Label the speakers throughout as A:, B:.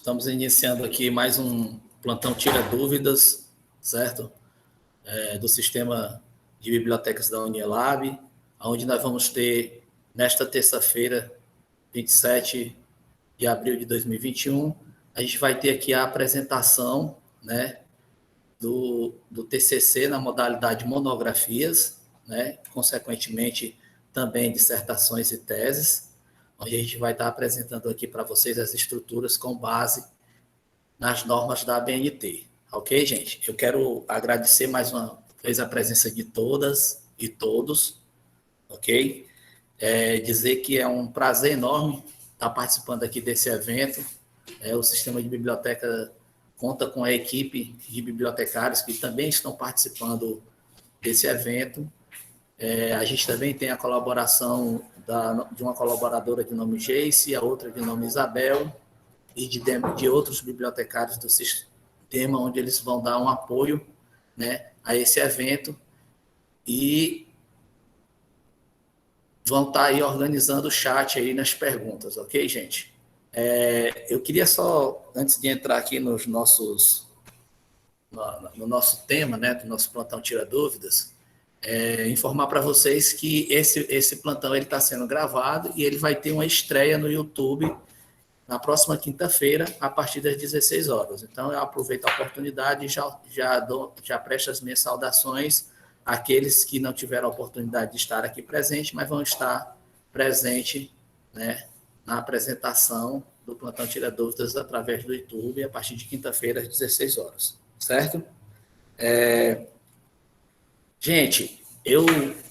A: Estamos iniciando aqui mais um plantão Tira Dúvidas, certo? Do sistema de bibliotecas da Unilab, onde nós vamos ter, nesta terça-feira, 27 de abril de 2021, a gente vai ter aqui a apresentação, né, do TCC na modalidade monografias, né, consequentemente também dissertações e teses, onde a gente vai estar apresentando aqui para vocês as estruturas com base nas normas da ABNT. Ok, gente? Eu quero agradecer mais uma vez a presença de todas e todos, ok? Dizer que é um prazer enorme estar participando aqui desse evento. O Sistema de Biblioteca conta com a equipe de bibliotecários que também estão participando desse evento. A gente também tem a colaboração de uma colaboradora de nome Jace, a outra de nome Isabel, e de outros bibliotecários do sistema, onde eles vão dar um apoio, né, a esse evento e vão estar aí organizando o chat aí nas perguntas, ok, gente? Eu queria só, antes de entrar aqui no nosso tema, né, do nosso plantão Tira Dúvidas, informar para vocês que esse plantão está sendo gravado e ele vai ter uma estreia no YouTube na próxima quinta-feira, a partir das 16 horas. Então, eu aproveito a oportunidade e já presto as minhas saudações àqueles que não tiveram a oportunidade de estar aqui presente, mas vão estar presentes, né, na apresentação do Plantão Tira Dúvidas através do YouTube, a partir de quinta-feira, às 16 horas. Certo? Gente,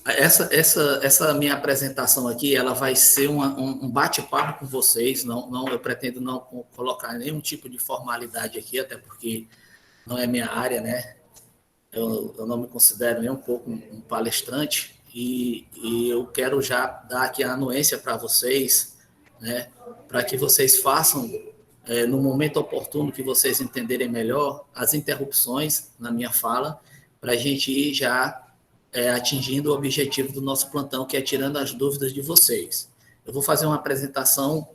A: essa minha apresentação aqui, ela vai ser um bate-papo com vocês, eu pretendo não colocar nenhum tipo de formalidade aqui, até porque não é minha área, né? Eu não me considero nem um pouco um palestrante e eu quero já dar aqui a anuência para vocês, né? Para que vocês façam, no momento oportuno que vocês entenderem melhor, as interrupções na minha fala, para a gente ir já atingindo o objetivo do nosso plantão, que é tirando as dúvidas de vocês. Eu vou fazer uma apresentação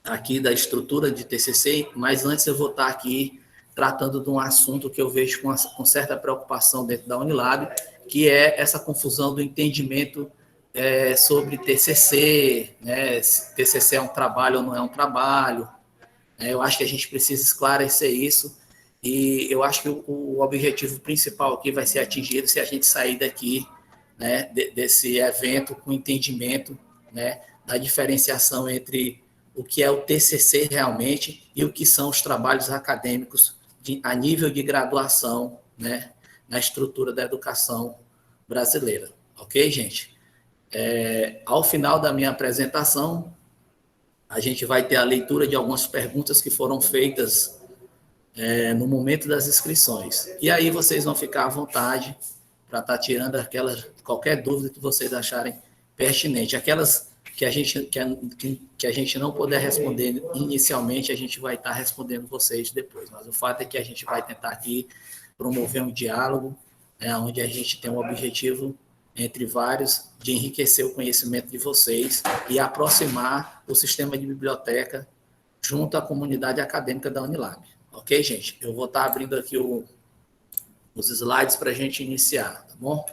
A: aqui da estrutura de TCC, mas antes eu vou estar aqui tratando de um assunto que eu vejo com certa preocupação dentro da Unilab, que é essa confusão do entendimento sobre TCC, né? Se TCC é um trabalho ou não é um trabalho. Eu acho que a gente precisa esclarecer isso e eu acho que o objetivo principal aqui vai ser atingido se a gente sair daqui, né, desse evento com entendimento, né, da diferenciação entre o que é o TCC realmente e o que são os trabalhos acadêmicos a nível de graduação, né, na estrutura da educação brasileira. Ok, gente? Ao final da minha apresentação, a gente vai ter a leitura de algumas perguntas que foram feitas no momento das inscrições. E aí vocês vão ficar à vontade para estar tirando qualquer dúvida que vocês acharem pertinente. Aquelas que a gente não puder responder inicialmente, a gente vai estar respondendo vocês depois. Mas o fato é que a gente vai tentar aqui promover um diálogo, onde a gente tem um objetivo entre vários, de enriquecer o conhecimento de vocês e aproximar o sistema de biblioteca junto à comunidade acadêmica da Unilab. Ok, gente? Eu vou estar abrindo aqui os slides para a gente iniciar, tá bom?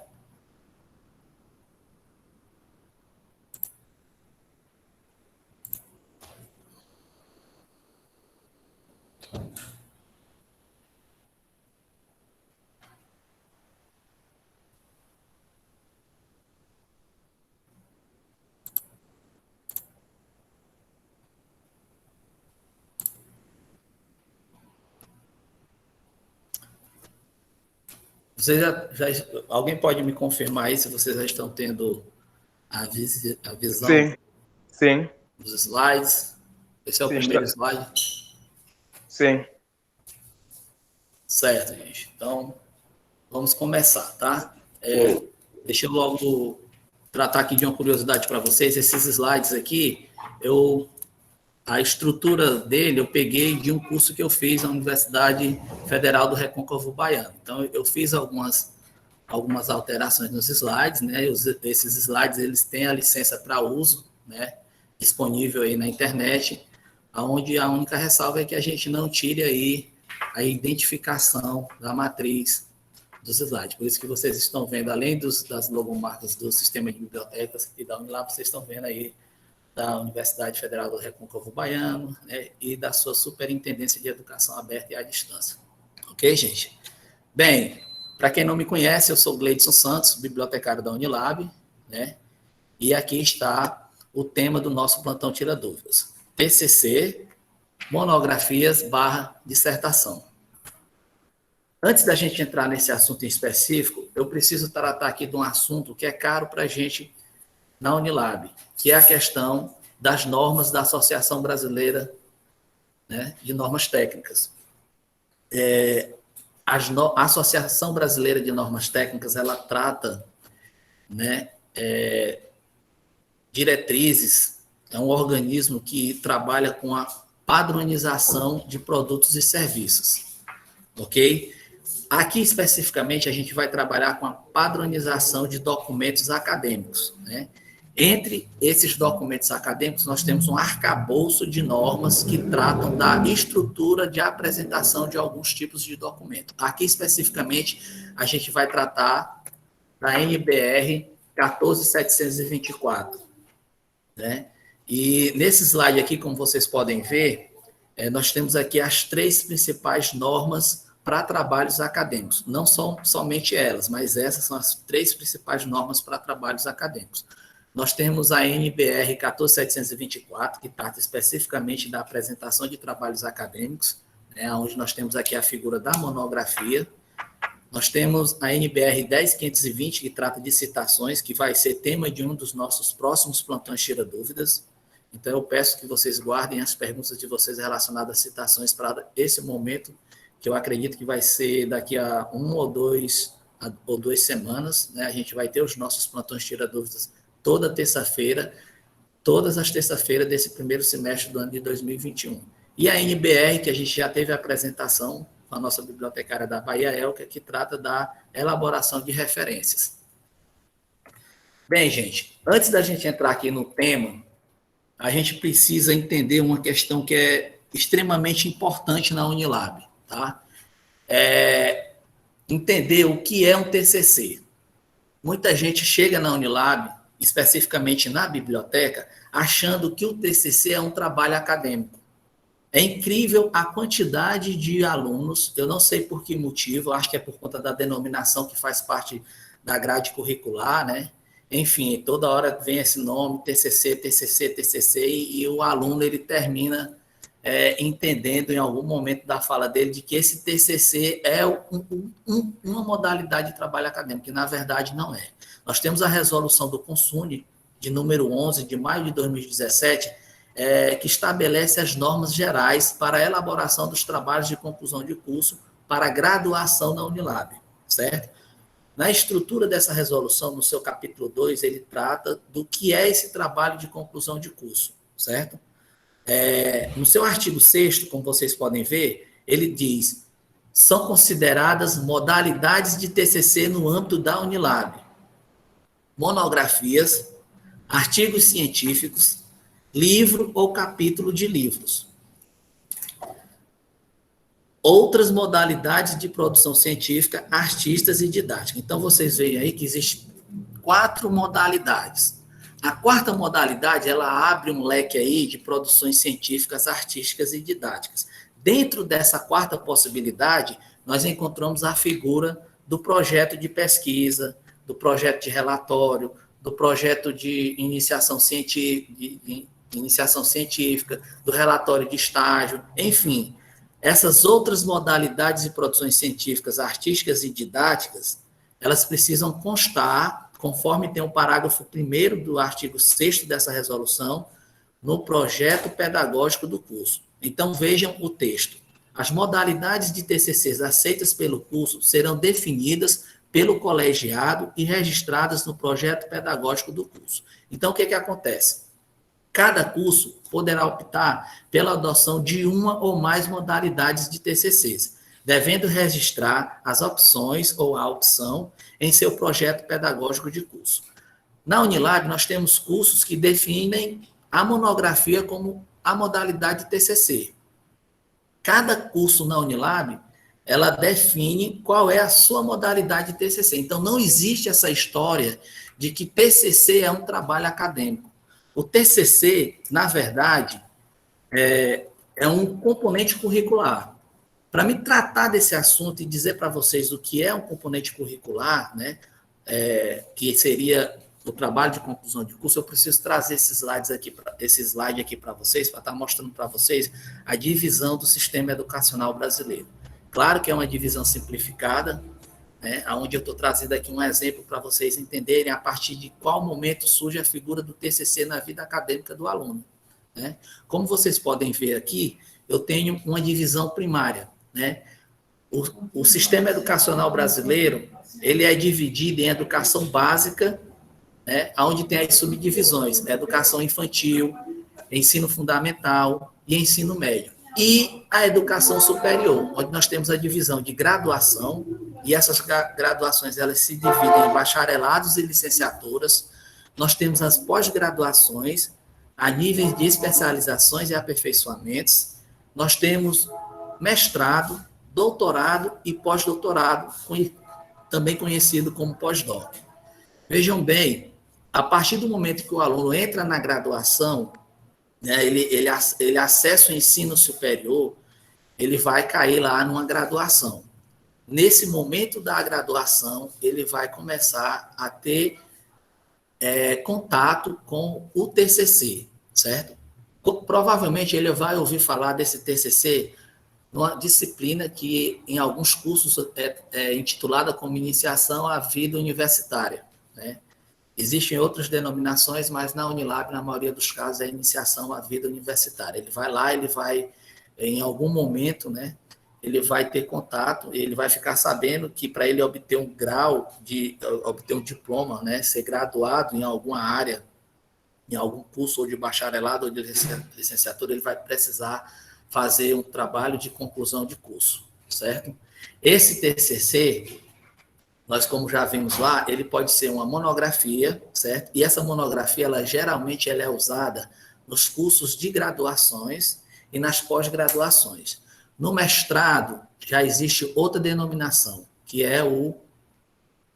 A: Alguém pode me confirmar aí se vocês já estão tendo a visão
B: sim.
A: dos slides? Esse é o primeiro slide?
B: Sim.
A: Certo, gente. Então, vamos começar, tá? Deixa eu logo tratar aqui de uma curiosidade para vocês. Esses slides aqui, a estrutura dele eu peguei de um curso que eu fiz na Universidade Federal do Recôncavo Baiano. Então, eu fiz algumas alterações nos slides, né? Esses slides, eles têm a licença para uso, né? Disponível aí na internet, onde a única ressalva é que a gente não tire aí a identificação da matriz dos slides. Por isso que vocês estão vendo, além das logomarcas do sistema de bibliotecas e da Unilab, vocês estão vendo aí da Universidade Federal do Recôncavo Baiano, né, e da sua Superintendência de Educação Aberta e à Distância. Ok, gente? Bem, para quem não me conhece, eu sou Gleidson Santos, bibliotecário da Unilab, né? E aqui está o tema do nosso Plantão Tira Dúvidas. TCC, monografias / dissertação. Antes da gente entrar nesse assunto em específico, eu preciso tratar aqui de um assunto que é caro para a gente na Unilab, que é a questão das normas da Associação Brasileira, né, de Normas Técnicas. A Associação Brasileira de Normas Técnicas, ela trata, né, diretrizes, é um organismo que trabalha com a padronização de produtos e serviços, ok? Aqui, especificamente, a gente vai trabalhar com a padronização de documentos acadêmicos, né? Entre esses documentos acadêmicos, nós temos um arcabouço de normas que tratam da estrutura de apresentação de alguns tipos de documento. Aqui, especificamente, a gente vai tratar da NBR 14724, né? E nesse slide aqui, como vocês podem ver, nós temos aqui as 3 principais normas para trabalhos acadêmicos. Não são somente elas, mas essas são as 3 principais normas para trabalhos acadêmicos. Nós temos a NBR 14724, que trata especificamente da apresentação de trabalhos acadêmicos, né, onde nós temos aqui a figura da monografia. Nós temos a NBR 10520, que trata de citações, que vai ser tema de um dos nossos próximos plantões Tira Dúvidas. Então, eu peço que vocês guardem as perguntas de vocês relacionadas a citações para esse momento, que eu acredito que vai ser daqui a 1 ou 2 semanas, né? A gente vai ter os nossos plantões Tira Dúvidas toda terça-feira, todas as terças-feiras desse primeiro semestre do ano de 2021. E a NBR, que a gente já teve a apresentação com a nossa bibliotecária da Bahia, Elka, que trata da elaboração de referências. Bem, gente, antes da gente entrar aqui no tema, a gente precisa entender uma questão que é extremamente importante na Unilab, tá? Entender o que é um TCC. Muita gente chega na Unilab, especificamente na biblioteca, achando que o TCC é um trabalho acadêmico. É incrível a quantidade de alunos, eu não sei por que motivo, acho que é por conta da denominação que faz parte da grade curricular, né? Enfim, toda hora vem esse nome, TCC, TCC, TCC, e o aluno ele termina entendendo em algum momento da fala dele de que esse TCC é uma modalidade de trabalho acadêmico, que na verdade não é. Nós temos a resolução do CONSUNE, de número 11, de maio de 2017, que estabelece as normas gerais para a elaboração dos trabalhos de conclusão de curso para graduação na Unilab, certo? Na estrutura dessa resolução, no seu capítulo 2, ele trata do que é esse trabalho de conclusão de curso, certo? No seu artigo 6º, como vocês podem ver, ele diz: são consideradas modalidades de TCC no âmbito da Unilab: monografias, artigos científicos, livro ou capítulo de livros. Outras modalidades de produção científica, artistas e didática. Então, vocês veem aí que existem 4 modalidades. A 4ª modalidade, ela abre um leque aí de produções científicas, artísticas e didáticas. Dentro dessa 4ª possibilidade, nós encontramos a figura do projeto de pesquisa, do projeto de relatório, do projeto de iniciação científica, do relatório de estágio, enfim. Essas outras modalidades de produções científicas, artísticas e didáticas, elas precisam constar, conforme tem o parágrafo 1º do artigo 6º dessa resolução, no projeto pedagógico do curso. Então, vejam o texto. As modalidades de TCCs aceitas pelo curso serão definidas pelo colegiado e registradas no projeto pedagógico do curso. Então, o que acontece? Cada curso poderá optar pela adoção de uma ou mais modalidades de TCCs, devendo registrar as opções ou a opção em seu projeto pedagógico de curso. Na Unilab, nós temos cursos que definem a monografia como a modalidade TCC. Cada curso na Unilab, ela define qual é a sua modalidade TCC. Então, não existe essa história de que TCC é um trabalho acadêmico. O TCC, na verdade, é um componente curricular. Para me tratar desse assunto e dizer para vocês o que é um componente curricular, né, que seria o trabalho de conclusão de curso, eu preciso trazer esse slide aqui para vocês, para estar mostrando para vocês a divisão do sistema educacional brasileiro. Claro que é uma divisão simplificada, né, onde eu estou trazendo aqui um exemplo para vocês entenderem a partir de qual momento surge a figura do TCC na vida acadêmica do aluno. Né? Como vocês podem ver aqui, eu tenho uma divisão primária. Né? O sistema educacional brasileiro, ele é dividido em educação básica, né, onde tem as subdivisões, né, educação infantil, ensino fundamental e ensino médio. E a educação superior, onde nós temos a divisão de graduação, e essas graduações elas se dividem em bacharelados e licenciaturas. Nós temos as pós-graduações, a níveis de especializações e aperfeiçoamentos. Nós temos mestrado, doutorado e pós-doutorado, também conhecido como pós-doc. Vejam bem, a partir do momento que o aluno entra na graduação, né, ele acessa o ensino superior, ele vai cair lá numa graduação. Nesse momento da graduação, ele vai começar a ter contato com o TCC, certo? Provavelmente ele vai ouvir falar desse TCC numa disciplina que, em alguns cursos, é intitulada como Iniciação à Vida Universitária. Né? Existem outras denominações, mas na Unilab, na maioria dos casos, é Iniciação à Vida Universitária. Ele vai lá, ele vai, em algum momento, né, ele vai ter contato, ele vai ficar sabendo que para ele obter um grau, obter um diploma, né, ser graduado em alguma área, em algum curso ou de bacharelado ou de licenciatura, ele vai precisar fazer um trabalho de conclusão de curso, certo? Esse TCC, nós como já vimos lá, ele pode ser uma monografia, certo? E essa monografia, geralmente ela é usada nos cursos de graduações e nas pós-graduações. No mestrado, já existe outra denominação, que é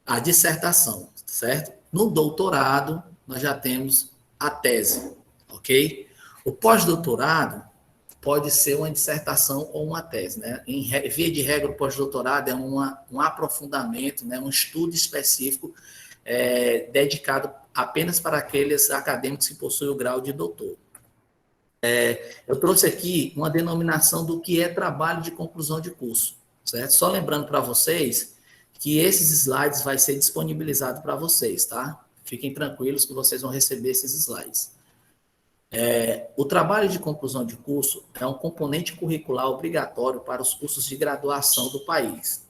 A: a dissertação, certo? No doutorado, nós já temos a tese, ok? O pós-doutorado pode ser uma dissertação ou uma tese, né? Via de regra, o pós-doutorado é um aprofundamento, né? Um estudo específico dedicado apenas para aqueles acadêmicos que possuem o grau de doutor. Eu trouxe aqui uma denominação do que é trabalho de conclusão de curso, certo? Só lembrando para vocês que esses slides vai ser disponibilizado para vocês, tá? Fiquem tranquilos que vocês vão receber esses slides. O trabalho de conclusão de curso é um componente curricular obrigatório para os cursos de graduação do país,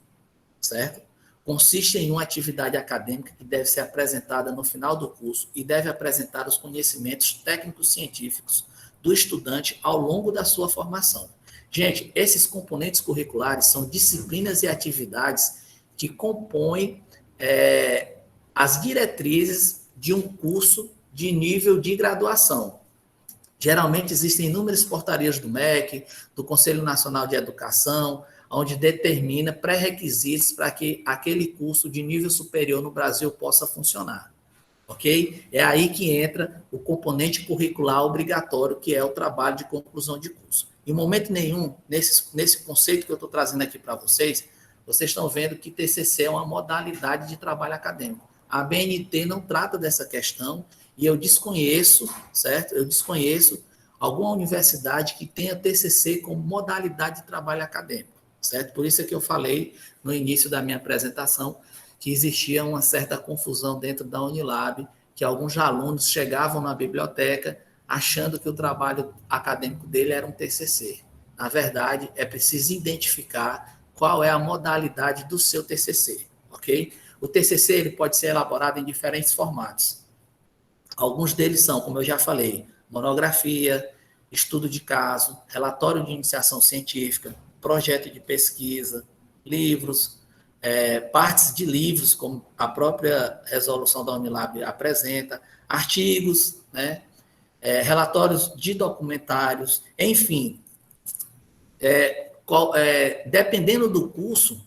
A: certo? Consiste em uma atividade acadêmica que deve ser apresentada no final do curso e deve apresentar os conhecimentos técnicos científicos do estudante ao longo da sua formação. Gente, esses componentes curriculares são disciplinas e atividades que compõem as diretrizes de um curso de nível de graduação. Geralmente existem inúmeras portarias do MEC, do Conselho Nacional de Educação, onde determina pré-requisitos para que aquele curso de nível superior no Brasil possa funcionar. Ok? É aí que entra o componente curricular obrigatório, que é o trabalho de conclusão de curso. Em momento nenhum, nesse conceito que eu estou trazendo aqui para vocês estão vendo que TCC é uma modalidade de trabalho acadêmico. A BNT não trata dessa questão e eu desconheço, certo? Eu desconheço alguma universidade que tenha TCC como modalidade de trabalho acadêmico, certo? Por isso é que eu falei no início da minha apresentação que existia uma certa confusão dentro da Unilab, que alguns alunos chegavam na biblioteca achando que o trabalho acadêmico dele era um TCC. Na verdade, é preciso identificar qual é a modalidade do seu TCC, ok? O TCC ele pode ser elaborado em diferentes formatos. Alguns deles são, como eu já falei, monografia, estudo de caso, relatório de iniciação científica, projeto de pesquisa, livros, partes de livros, como a própria resolução da Unilab apresenta, artigos, né? relatórios de documentários, enfim. Dependendo do curso,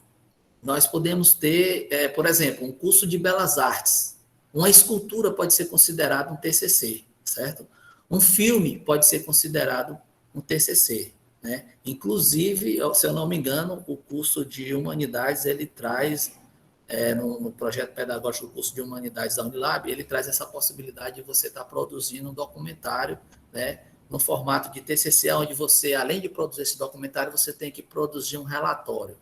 A: nós podemos ter, por exemplo, um curso de belas artes. Uma escultura pode ser considerado um TCC, certo? Um filme pode ser considerado um TCC, né? Inclusive, se eu não me engano, o curso de humanidades, ele traz, no projeto pedagógico do curso de humanidades da Unilab, ele traz essa possibilidade de você estar produzindo um documentário, né, no formato de TCC, onde você, além de produzir esse documentário, você tem que produzir um relatório,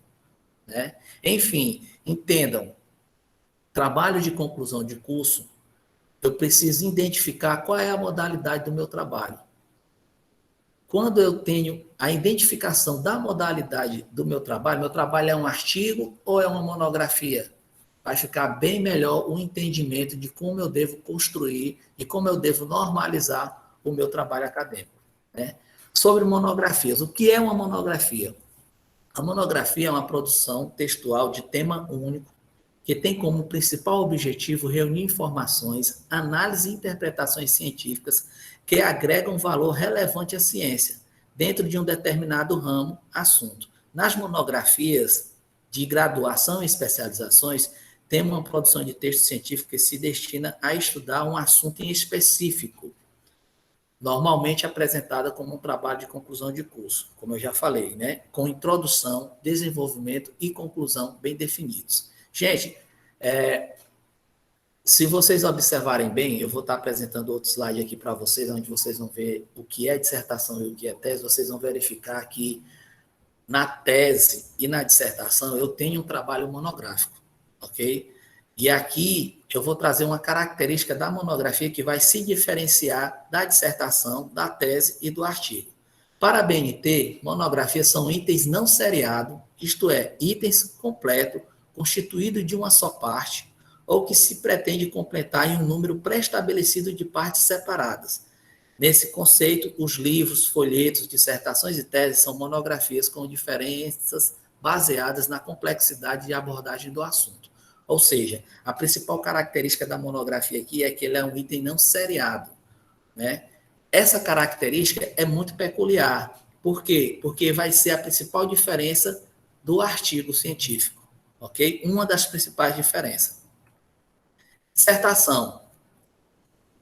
A: né? Enfim, entendam, trabalho de conclusão de curso, eu preciso identificar qual é a modalidade do meu trabalho. Quando eu tenho a identificação da modalidade do meu trabalho é um artigo ou é uma monografia? Vai ficar bem melhor o entendimento de como eu devo construir e como eu devo normalizar o meu trabalho acadêmico, né? Sobre monografias, o que é uma monografia? A monografia é uma produção textual de tema único que tem como principal objetivo reunir informações, análise e interpretações científicas que agregam valor relevante à ciência, dentro de um determinado ramo, assunto. Nas monografias de graduação e especializações, tem uma produção de texto científico que se destina a estudar um assunto em específico, normalmente apresentada como um trabalho de conclusão de curso, como eu já falei, né? Com introdução, desenvolvimento e conclusão bem definidos. Gente, se vocês observarem bem, eu vou estar apresentando outro slide aqui para vocês, onde vocês vão ver o que é dissertação e o que é tese. Vocês vão verificar que na tese e na dissertação eu tenho um trabalho monográfico, ok? E aqui eu vou trazer uma característica da monografia que vai se diferenciar da dissertação, da tese e do artigo. Para a BNT, monografias são itens não seriados, isto é, itens completos, constituídos de uma só parte, ou que se pretende completar em um número pré-estabelecido de partes separadas. Nesse conceito, os livros, folhetos, dissertações e teses são monografias com diferenças baseadas na complexidade de abordagem do assunto. Ou seja, a principal característica da monografia aqui é que ele é um item não seriado, né? Essa característica é muito peculiar. Por quê? Porque vai ser a principal diferença do artigo científico, ok? Uma das principais diferenças. Dissertação.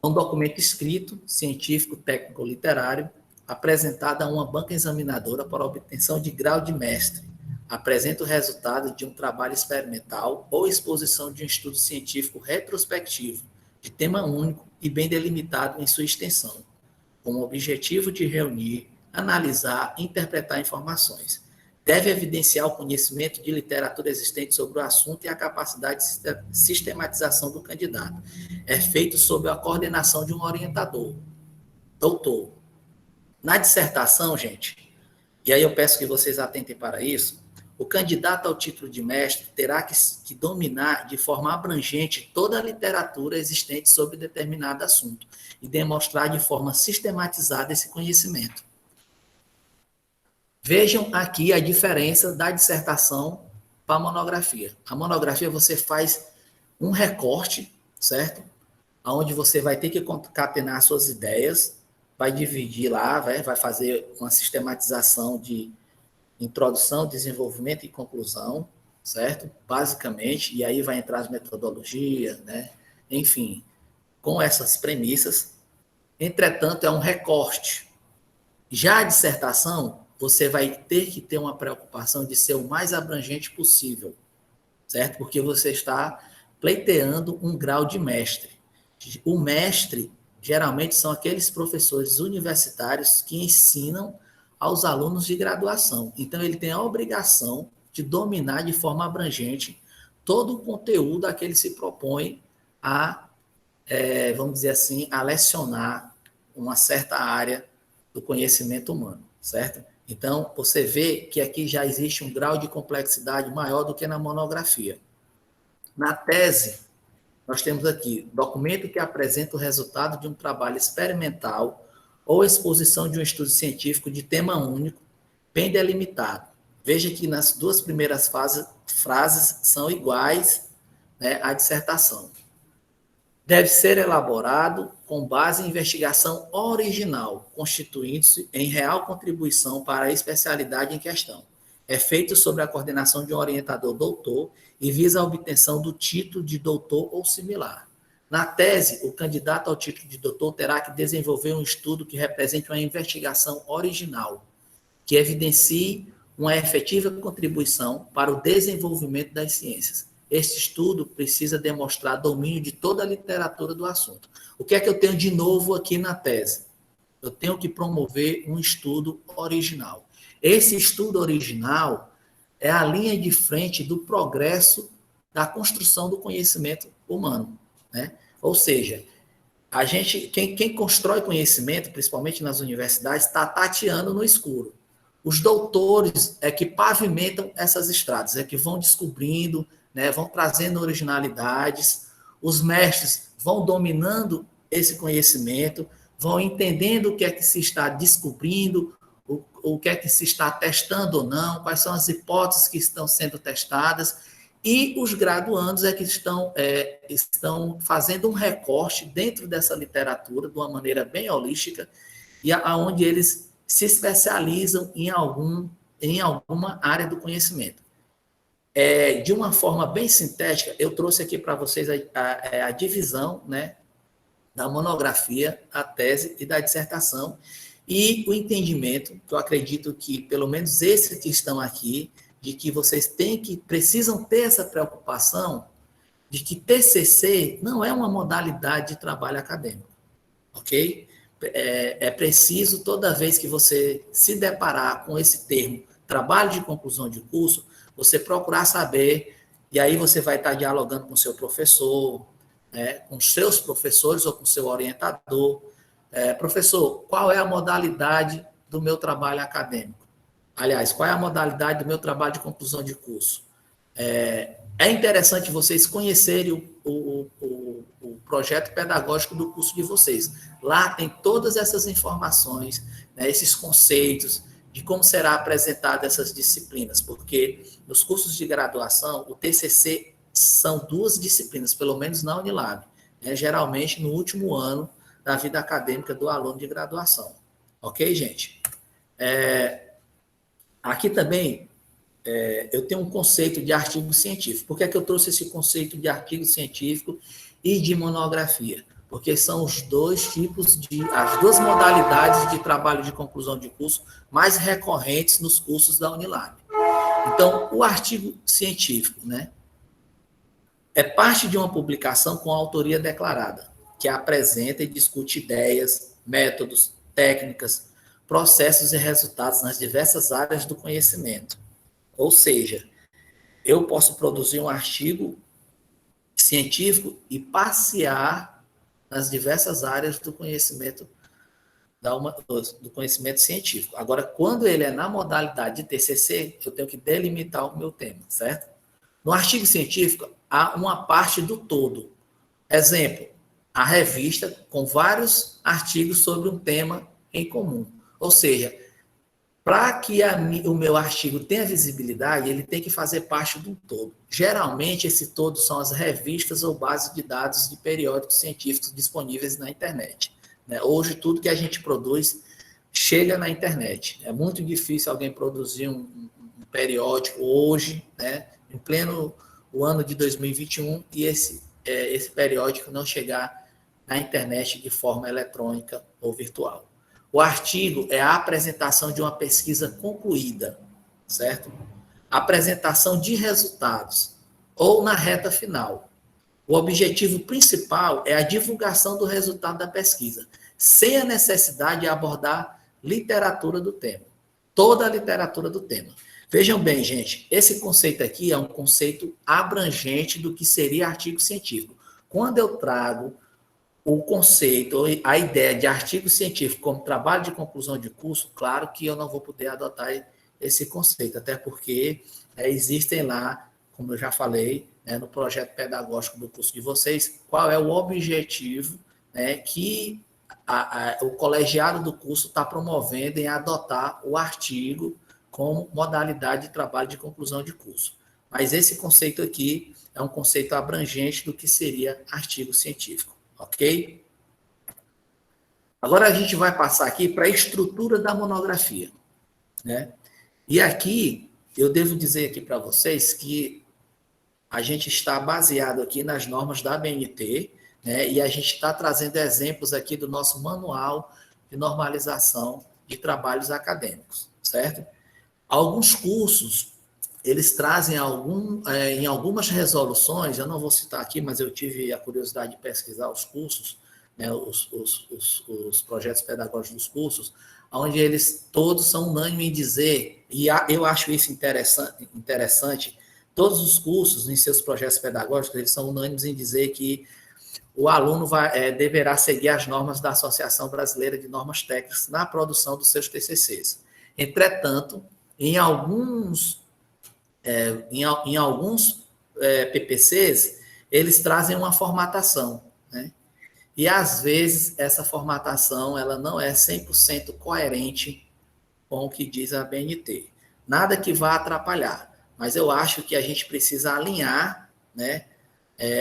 A: Um documento escrito, científico, técnico ou literário, apresentado a uma banca examinadora para obtenção de grau de mestre. Apresenta o resultado de um trabalho experimental ou exposição de um estudo científico retrospectivo, de tema único e bem delimitado em sua extensão, com o objetivo de reunir, analisar e interpretar informações. Deve evidenciar o conhecimento de literatura existente sobre o assunto e a capacidade de sistematização do candidato. É feito sob a coordenação de um orientador, doutor. Na dissertação, gente, e aí eu peço que vocês atentem para isso, o candidato ao título de mestre terá que dominar de forma abrangente toda a literatura existente sobre determinado assunto e demonstrar de forma sistematizada esse conhecimento. Vejam aqui a diferença da dissertação para a monografia. A monografia você faz um recorte, certo? Onde você vai ter que concatenar suas ideias, vai dividir lá, vai fazer uma sistematização de introdução, desenvolvimento e conclusão, certo? Basicamente, e aí vai entrar as metodologias, né? Enfim, com essas premissas. Entretanto, é um recorte. Já a dissertação, você vai ter que ter uma preocupação de ser o mais abrangente possível, certo? Porque você está pleiteando um grau de mestre. O mestre, geralmente, são aqueles professores universitários que ensinam aos alunos de graduação. Então, ele tem a obrigação de dominar de forma abrangente todo o conteúdo a que ele se propõe a, vamos dizer assim, a lecionar uma certa área do conhecimento humano, certo? Então, você vê que aqui já existe um grau de complexidade maior do que na monografia. Na tese, nós temos aqui documento que apresenta o resultado de um trabalho experimental ou exposição de um estudo científico de tema único, bem delimitado. Veja que nas duas primeiras frases são iguais, né, à dissertação. deve ser elaborado com base em investigação original, constituindo-se em real contribuição para a especialidade em questão. É feito sob a coordenação de um orientador doutor e visa a obtenção do título de doutor ou similar. Na tese, o candidato ao título de doutor terá que desenvolver um estudo que represente uma investigação original, que evidencie uma efetiva contribuição para o desenvolvimento das ciências. Este estudo precisa demonstrar domínio de toda a literatura do assunto. O que é que eu tenho de novo aqui na tese? Eu tenho que promover um estudo original. Esse estudo original é a linha de frente do progresso da construção do conhecimento humano, né? Ou seja, a gente, quem constrói conhecimento, principalmente nas universidades, está tateando no escuro. Os doutores é que pavimentam essas estradas, é que vão descobrindo, né, vão trazendo originalidades, os mestres vão dominando esse conhecimento, vão entendendo o que é que se está descobrindo, o que é que se está testando ou não, quais são as hipóteses que estão sendo testadas, e os graduandos é que estão fazendo um recorte dentro dessa literatura de uma maneira bem holística, e aonde eles se especializam em alguma área do conhecimento. De uma forma bem sintética, eu trouxe aqui para vocês a divisão, né, da monografia, a tese e da dissertação, e o entendimento, que eu acredito que, pelo menos esses que estão aqui, de que vocês precisam ter essa preocupação de que TCC não é uma modalidade de trabalho acadêmico, ok? É preciso, toda vez que você se deparar com esse termo, trabalho de conclusão de curso, você procurar saber, e aí você vai estar dialogando com o seu professor, né, com seus professores ou com o seu orientador. Professor, qual é a modalidade do meu trabalho acadêmico? Aliás, qual é a modalidade do meu trabalho de conclusão de curso? É interessante vocês conhecerem o projeto pedagógico do curso de vocês. Lá tem todas essas informações, né, esses conceitos, de como será apresentada essas disciplinas, porque nos cursos de graduação, o TCC são 2 disciplinas, pelo menos na Unilab, né, geralmente no último ano da vida acadêmica do aluno de graduação. Ok, gente? Aqui também eu tenho um conceito de artigo científico. Por que é que eu trouxe esse conceito de artigo científico e de monografia? Porque são os dois tipos as 2 modalidades de trabalho de conclusão de curso mais recorrentes nos cursos da Unilab. Então, o artigo científico, né, é parte de uma publicação com autoria declarada, que apresenta e discute ideias, métodos, técnicas, processos e resultados nas diversas áreas do conhecimento. Ou seja, eu posso produzir um artigo científico e passear nas diversas áreas do conhecimento científico. Agora, quando ele é na modalidade de TCC, eu tenho que delimitar o meu tema, certo? No artigo científico, há uma parte do todo. Exemplo, a revista com vários artigos sobre um tema em comum. Ou seja, para que o meu artigo tenha visibilidade, ele tem que fazer parte de um todo. Geralmente, esse todo são as revistas ou bases de dados de periódicos científicos disponíveis na internet. Né? Hoje, tudo que a gente produz chega na internet. É muito difícil alguém produzir um periódico hoje, né, em pleno o ano de 2021, e esse periódico não chegar na internet de forma eletrônica ou virtual. O artigo é a apresentação de uma pesquisa concluída, certo? Apresentação de resultados, ou na reta final. O objetivo principal é a divulgação do resultado da pesquisa, sem a necessidade de abordar literatura do tema. Toda a literatura do tema. Vejam bem, gente, esse conceito aqui é um conceito abrangente do que seria artigo científico. Quando eu trago o conceito, a ideia de artigo científico como trabalho de conclusão de curso, claro que eu não vou poder adotar esse conceito, até porque existem lá, como eu já falei, né, no projeto pedagógico do curso de vocês, qual é o objetivo, né, que o colegiado do curso está promovendo em adotar o artigo como modalidade de trabalho de conclusão de curso. Mas esse conceito aqui é um conceito abrangente do que seria artigo científico. ok? Agora a gente vai passar aqui para a estrutura da monografia, né? E aqui, eu devo dizer aqui para vocês que a gente está baseado aqui nas normas da ABNT, né? E a gente está trazendo exemplos aqui do nosso manual de normalização de trabalhos acadêmicos, certo? Alguns cursos, eles trazem em algumas resoluções, eu não vou citar aqui, mas eu tive a curiosidade de pesquisar os cursos, né, os projetos pedagógicos dos cursos, onde eles todos são unânimes em dizer, e eu acho isso interessante, todos os cursos em seus projetos pedagógicos, eles são unânimes em dizer que o aluno deverá seguir as normas da Associação Brasileira de Normas Técnicas na produção dos seus TCCs. Entretanto, em alguns PPCs, eles trazem uma formatação, né? E, às vezes, essa formatação ela não é 100% coerente com o que diz a BNT. Nada que vá atrapalhar, mas eu acho que a gente precisa alinhar, né,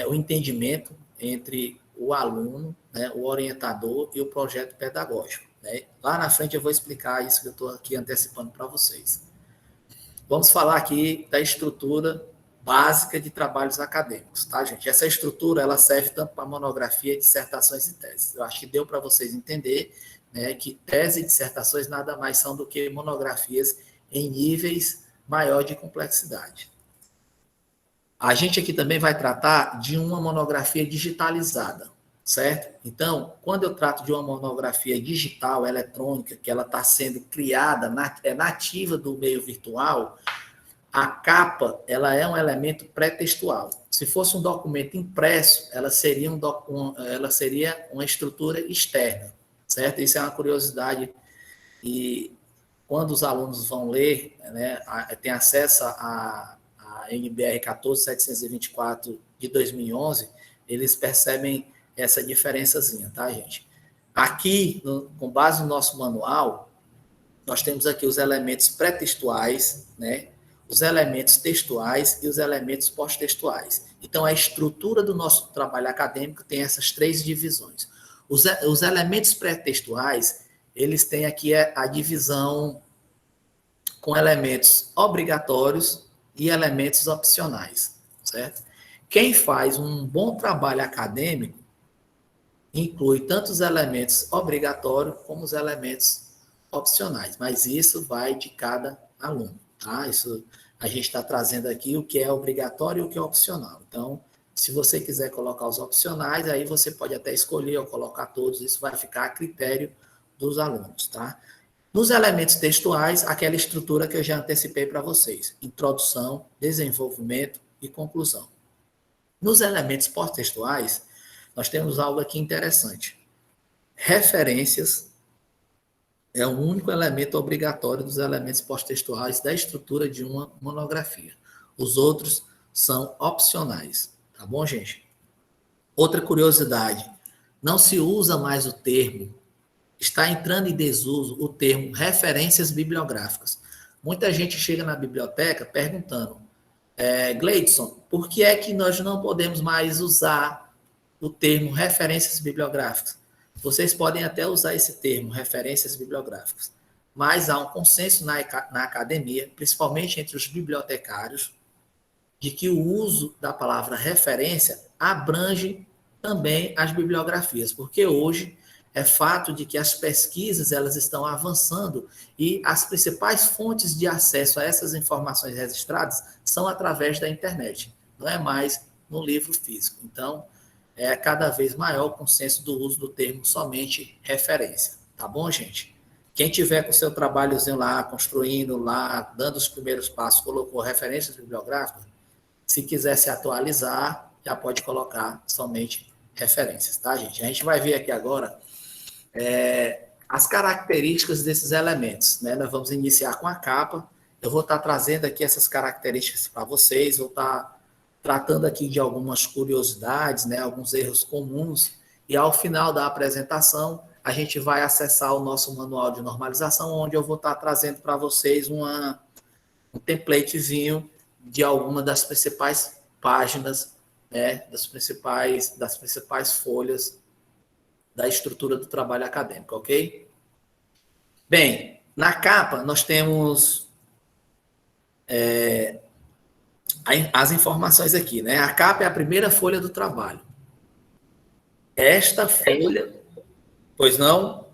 A: o entendimento entre o aluno, né, o orientador e o projeto pedagógico, né? Lá na frente eu vou explicar isso que eu estou aqui antecipando para vocês. Vamos falar aqui da estrutura básica de trabalhos acadêmicos, tá, gente? Essa estrutura, ela serve tanto para monografia, dissertações e teses. Eu acho que deu para vocês entender, né, que tese e dissertações nada mais são do que monografias em níveis maior de complexidade. A gente aqui também vai tratar de uma monografia digitalizada, certo? Então, quando eu trato de uma monografia digital, eletrônica, que ela está sendo criada, nativa do meio virtual, a capa, ela é um elemento pré-textual. Se fosse um documento impresso, ela seria uma estrutura externa, certo? Isso é uma curiosidade. E quando os alunos vão ler, né, tem acesso a NBR 14724 de 2011, eles percebem essa diferençazinha, tá, gente? Aqui, com base no nosso manual, nós temos aqui os elementos pré-textuais, né, os elementos textuais e os elementos pós-textuais. Então, a estrutura do nosso trabalho acadêmico tem essas três divisões. Os elementos pré-textuais, eles têm aqui a divisão com elementos obrigatórios e elementos opcionais, certo? Quem faz um bom trabalho acadêmico inclui tanto os elementos obrigatórios como os elementos opcionais, mas isso vai de cada aluno, tá? Isso a gente está trazendo aqui o que é obrigatório e o que é opcional. Então, se você quiser colocar os opcionais, aí você pode até escolher ou colocar todos, isso vai ficar a critério dos alunos, tá? Nos elementos textuais, aquela estrutura que eu já antecipei para vocês: introdução, desenvolvimento e conclusão. Nos elementos pós-textuais, nós temos algo aqui interessante. Referências é o único elemento obrigatório dos elementos pós-textuais da estrutura de uma monografia. Os outros são opcionais, tá bom, gente? Outra curiosidade, não se usa mais o termo, está entrando em desuso o termo referências bibliográficas. Muita gente chega na biblioteca perguntando, Gleidson, por que é que nós não podemos mais usar o termo referências bibliográficas? Vocês podem até usar esse termo, referências bibliográficas, mas há um consenso na academia, principalmente entre os bibliotecários, de que o uso da palavra referência abrange também as bibliografias, porque hoje é fato de que as pesquisas elas estão avançando e as principais fontes de acesso a essas informações registradas são através da internet, não é mais no livro físico. Então, é cada vez maior o consenso do uso do termo somente referência. Tá bom, gente? Quem tiver com o seu trabalhozinho lá, construindo lá, dando os primeiros passos, colocou referências bibliográficas, se quiser se atualizar, já pode colocar somente referências, tá, gente? A gente vai ver aqui agora as características desses elementos, né? Nós vamos iniciar com a capa. Eu vou estar trazendo aqui essas características para vocês, vou estar tratando aqui de algumas curiosidades, né? Alguns erros comuns, e ao final da apresentação, a gente vai acessar o nosso manual de normalização, onde eu vou estar trazendo para vocês um templatezinho de alguma das principais páginas, né? das principais folhas da estrutura do trabalho acadêmico, ok? Bem, na capa nós temos as informações aqui, né? A capa é a primeira folha do trabalho. Esta folha, pois não?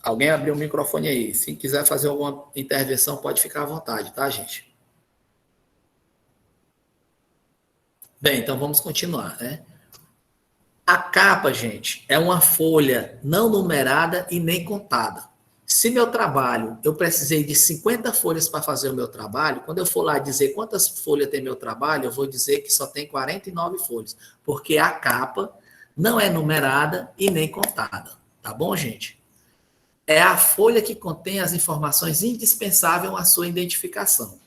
A: Alguém abriu o microfone aí. Se quiser fazer alguma intervenção, pode ficar à vontade, tá, gente? Bem, então vamos continuar, né? A capa, gente, é uma folha não numerada e nem contada. Se meu trabalho, eu precisei de 50 folhas para fazer o meu trabalho, quando eu for lá dizer quantas folhas tem meu trabalho, eu vou dizer que só tem 49 folhas, porque a capa não é numerada e nem contada. Tá bom, gente? É a folha que contém as informações indispensáveis à sua identificação.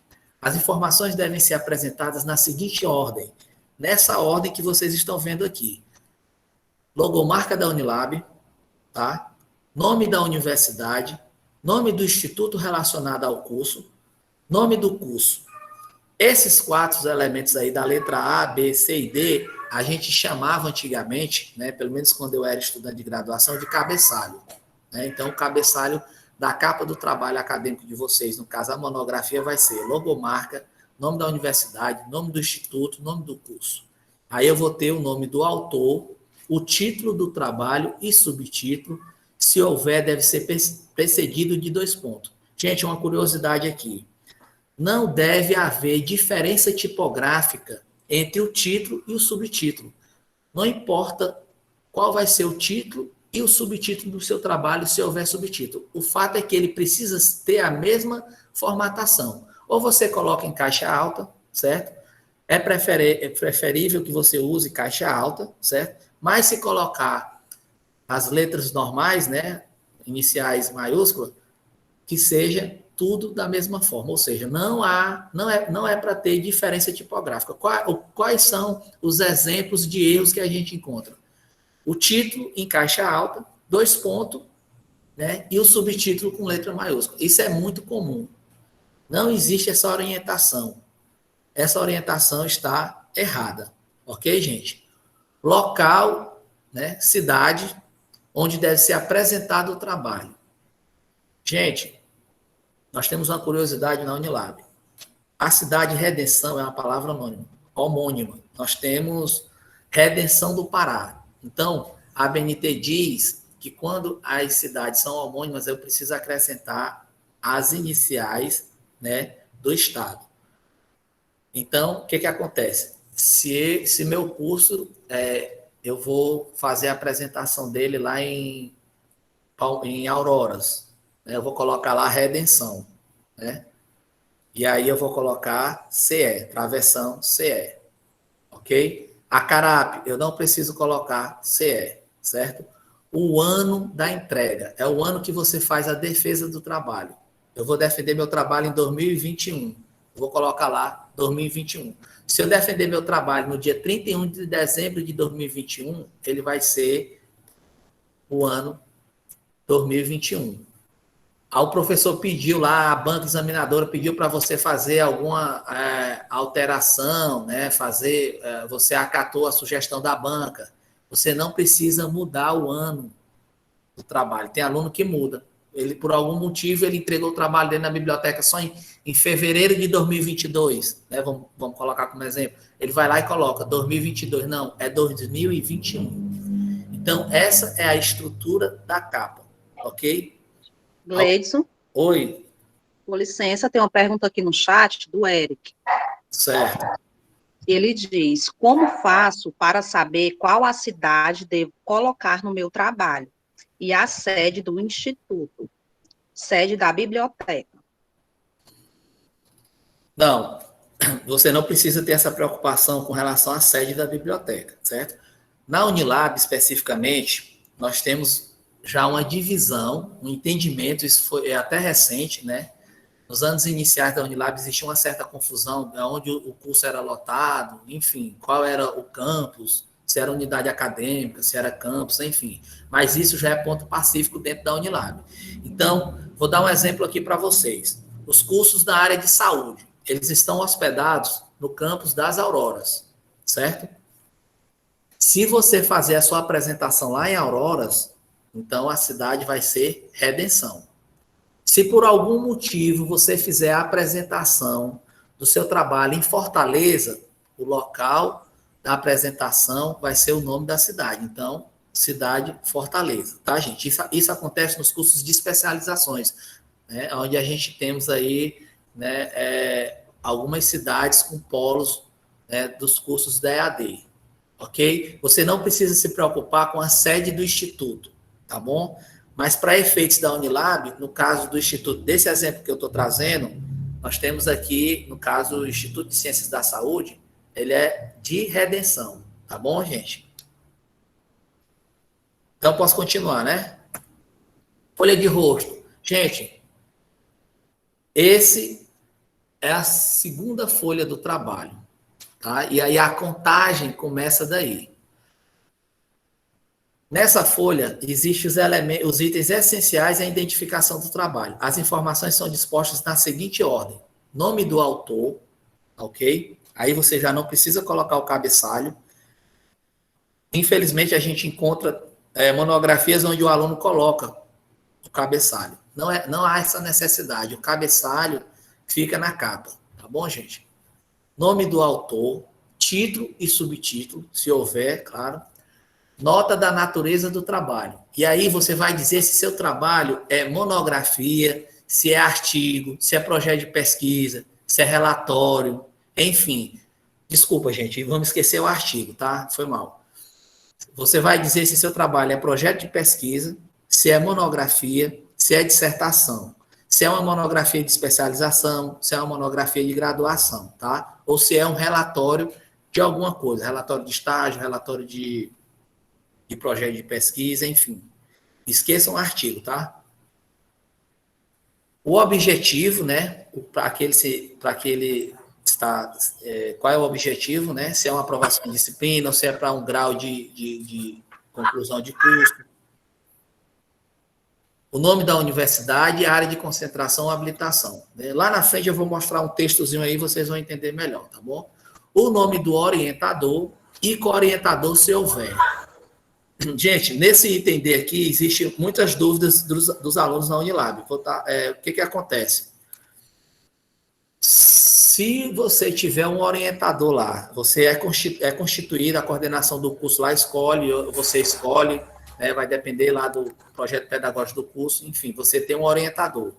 A: As informações devem ser apresentadas na seguinte ordem, nessa ordem que vocês estão vendo aqui. Logomarca da Unilab, tá? Nome da universidade, nome do instituto relacionado ao curso, nome do curso. Esses 4 elementos aí da letra A, B, C e D, a gente chamava antigamente, né, pelo menos quando eu era estudante de graduação, de cabeçalho. Né? Então, o cabeçalho da capa do trabalho acadêmico de vocês, no caso a monografia, vai ser logomarca, nome da universidade, nome do instituto, nome do curso. Aí eu vou ter o nome do autor, o título do trabalho e subtítulo. Se houver, deve ser precedido de 2 pontos. Gente, uma curiosidade aqui. Não deve haver diferença tipográfica entre o título e o subtítulo. Não importa qual vai ser o título e o subtítulo do seu trabalho, se houver subtítulo. O fato é que ele precisa ter a mesma formatação. Ou você coloca em caixa alta, certo? É preferível que você use caixa alta, certo? Mas se colocar as letras normais, né, iniciais maiúsculas, que seja tudo da mesma forma, ou seja, não é para ter diferença tipográfica. Quais são os exemplos de erros que a gente encontra? O título em caixa alta, 2 pontos, né, e o subtítulo com letra maiúscula. Isso é muito comum. Não existe essa orientação. Essa orientação está errada, ok, gente? Local, né, cidade, onde deve ser apresentado o trabalho. Gente, nós temos uma curiosidade na Unilab. A cidade Redenção é uma palavra homônima. Nós temos Redenção do Pará. Então, a BNT diz que quando as cidades são homônimas, eu preciso acrescentar as iniciais, né, do estado. Então, o que acontece? Se meu curso, eu vou fazer a apresentação dele lá em Auroras, né? Eu vou colocar lá Redenção, né? E aí eu vou colocar CE, travessão CE, ok? Acarape, eu não preciso colocar CE, certo? O ano da entrega, é o ano que você faz a defesa do trabalho. Eu vou defender meu trabalho em 2021, vou colocar lá 2021. Se eu defender meu trabalho no dia 31 de dezembro de 2021, ele vai ser o ano 2021. Aí o professor pediu lá, a banca examinadora pediu para você fazer alguma alteração, né? Você acatou a sugestão da banca. Você não precisa mudar o ano do trabalho. Tem aluno que muda. Ele, por algum motivo, ele entregou o trabalho dele na biblioteca só em fevereiro de 2022. Né? Vamos colocar como exemplo. Ele vai lá e coloca 2022. Não, é 2021. Então, essa é a estrutura da capa, ok?
C: Gleidson,
A: Oi.
C: com licença, tem uma pergunta aqui no chat do Eric.
A: Certo.
C: Ele diz, como faço para saber qual a cidade devo colocar no meu trabalho? E a sede do instituto, sede da biblioteca.
A: Não, você não precisa ter essa preocupação com relação à sede da biblioteca, certo? Na Unilab, especificamente, nós temos já uma divisão, um entendimento, isso é até recente, né? Nos anos iniciais da Unilab existia uma certa confusão de onde o curso era lotado, enfim, qual era o campus, se era unidade acadêmica, se era campus, enfim. Mas isso já é ponto pacífico dentro da Unilab. Então, vou dar um exemplo aqui para vocês. Os cursos da área de saúde, eles estão hospedados no campus das Auroras, certo? Se você fazer a sua apresentação lá em Auroras, então a cidade vai ser Redenção. Se por algum motivo você fizer a apresentação do seu trabalho em Fortaleza, o local da apresentação vai ser o nome da cidade. Então, cidade Fortaleza, tá, gente? Isso acontece nos cursos de especializações, né? Onde a gente temos aí, né, algumas cidades com polos, né, dos cursos da EAD, ok? Você não precisa se preocupar com a sede do instituto, tá bom? Mas para efeitos da Unilab, no caso do instituto, desse exemplo que eu estou trazendo, nós temos aqui, no caso, o Instituto de Ciências da Saúde, ele é de Redenção, tá bom, gente? Então, posso continuar, né? Folha de rosto. Gente, esse é a segunda folha do trabalho, tá? E aí a contagem começa daí. Nessa folha, existem os itens essenciais e a identificação do trabalho. As informações são dispostas na seguinte ordem. Nome do autor, ok? Aí você já não precisa colocar o cabeçalho. Infelizmente, a gente encontra monografias onde o aluno coloca o cabeçalho. Não há essa necessidade. O cabeçalho fica na capa, tá bom, gente? Nome do autor, título e subtítulo, se houver, claro. Nota da natureza do trabalho. E aí você vai dizer se seu trabalho é monografia, se é artigo, se é projeto de pesquisa, se é relatório, enfim. Desculpa, gente, vamos esquecer o artigo, tá? Foi mal. Você vai dizer se seu trabalho é projeto de pesquisa, se é monografia, se é dissertação, se é uma monografia de especialização, se é uma monografia de graduação, tá? Ou se é um relatório de alguma coisa, relatório de estágio, relatório de projeto de pesquisa, enfim. Esqueçam o artigo, tá? O objetivo, né? Para aquele está, qual é o objetivo, né? Se é uma aprovação de disciplina, ou se é para um grau de conclusão de curso. O nome da universidade e a área de concentração ou habilitação. Lá na frente eu vou mostrar um textozinho aí, vocês vão entender melhor, tá bom? O nome do orientador e co-orientador, se houver. Gente, nesse item D aqui, existem muitas dúvidas dos alunos na Unilab. O que acontece? Se você tiver um orientador lá, você é constituído, a coordenação do curso lá você escolhe, né, vai depender lá do projeto pedagógico do curso, enfim, você tem um orientador.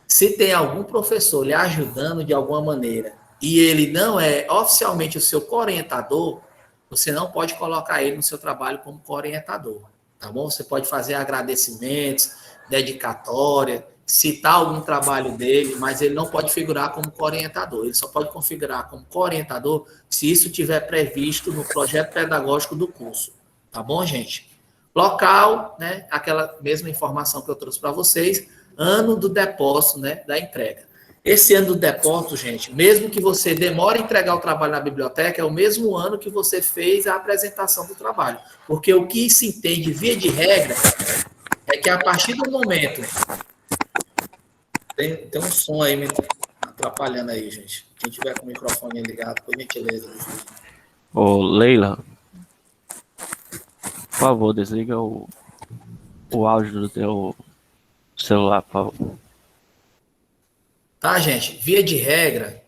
A: Se tem algum professor lhe ajudando de alguma maneira e ele não é oficialmente o seu co-orientador, você não pode colocar ele no seu trabalho como co-orientador, tá bom? Você pode fazer agradecimentos, dedicatória, citar algum trabalho dele, mas ele não pode figurar como co-orientador. Ele só pode configurar como co-orientador se isso tiver previsto no projeto pedagógico do curso, tá bom, gente? Local, né? Aquela mesma informação que eu trouxe para vocês, ano do depósito, né? Da entrega. Esse ano do depósito, gente, mesmo que você demore a entregar o trabalho na biblioteca, é o mesmo ano que você fez a apresentação do trabalho. Porque o que se entende, via de regra, é que a partir do momento... Tem um som aí me atrapalhando aí, gente. Quem tiver com o microfone ligado, por gentileza.
D: Ô, Leila, por favor, desliga o áudio do teu celular, por favor.
A: Tá, gente? Via de regra,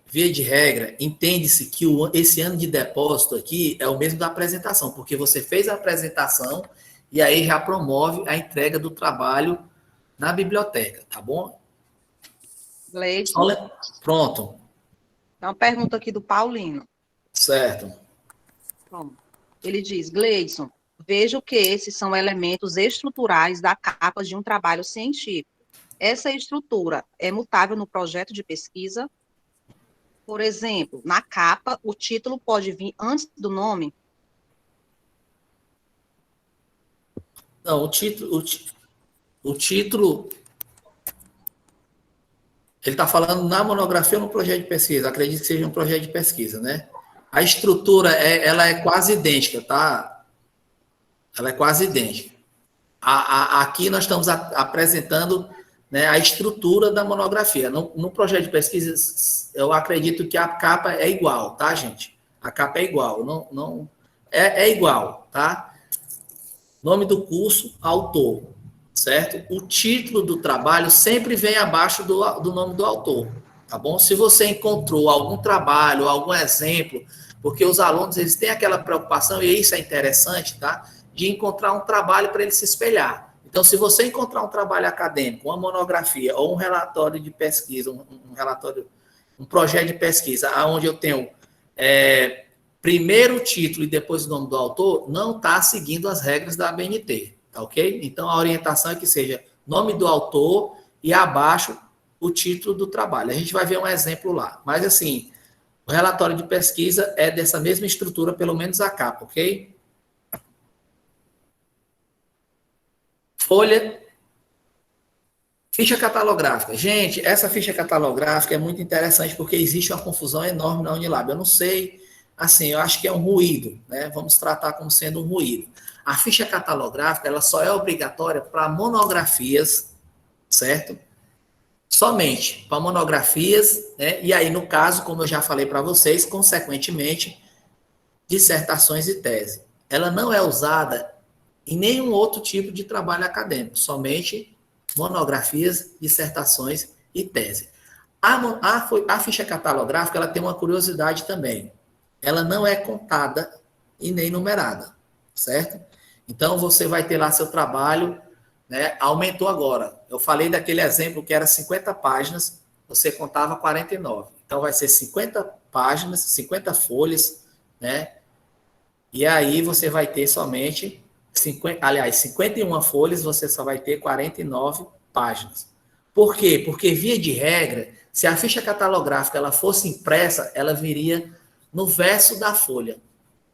A: entende-se que esse ano de depósito aqui é o mesmo da apresentação, porque você fez a apresentação e aí já promove a entrega do trabalho na biblioteca, tá bom?
C: Gleison.
A: Pronto.
C: Tem uma pergunta aqui do Paulino.
A: Certo.
C: Pronto. Ele diz, Gleison, vejo que esses são elementos estruturais da capa de um trabalho científico. Essa estrutura é mutável no projeto de pesquisa? Por exemplo, na capa, o título pode vir antes do nome?
A: Não, o título ele está falando na monografia ou no projeto de pesquisa? Acredito que seja um projeto de pesquisa, né? A estrutura, ela é quase idêntica, tá? Ela é quase idêntica. Aqui nós estamos apresentando, né, a estrutura da monografia. No projeto de pesquisa, eu acredito que a capa é igual, tá, gente? A capa é igual, é igual. tá? Nome do curso, autor, certo? O título do trabalho sempre vem abaixo do nome do autor, tá bom? Se você encontrou algum trabalho, algum exemplo, porque os alunos, eles têm aquela preocupação, e isso é interessante, tá? De encontrar um trabalho para ele se espelhar. Então, se você encontrar um trabalho acadêmico, uma monografia ou um relatório de pesquisa, um projeto de pesquisa, onde eu tenho primeiro o título e depois o nome do autor, não está seguindo as regras da ABNT, tá ok? Então, a orientação é que seja nome do autor e abaixo o título do trabalho. A gente vai ver um exemplo lá. Mas, assim, o relatório de pesquisa é dessa mesma estrutura, pelo menos a capa, ok? Folha, ficha catalográfica. Gente, essa ficha catalográfica é muito interessante porque existe uma confusão enorme na Unilab. Eu não sei, assim, eu acho que é um ruído, né? Vamos tratar como sendo um ruído. A ficha catalográfica, ela só é obrigatória para monografias, certo? Somente para monografias, né? E aí, no caso, como eu já falei para vocês, consequentemente, dissertações e tese. Ela não é usada em nenhum outro tipo de trabalho acadêmico, somente monografias, dissertações e tese. A ficha catalográfica, ela tem uma curiosidade também. Ela não é contada e nem numerada, certo? Então, você vai ter lá seu trabalho, né? Aumentou agora. Eu falei daquele exemplo que era 50 páginas, você contava 49. Então, vai ser 50 páginas, 50 folhas, né? E aí, você vai ter somente 51 folhas, você só vai ter 49 páginas. Por quê? Porque, via de regra, se a ficha catalográfica ela fosse impressa, ela viria no verso da folha.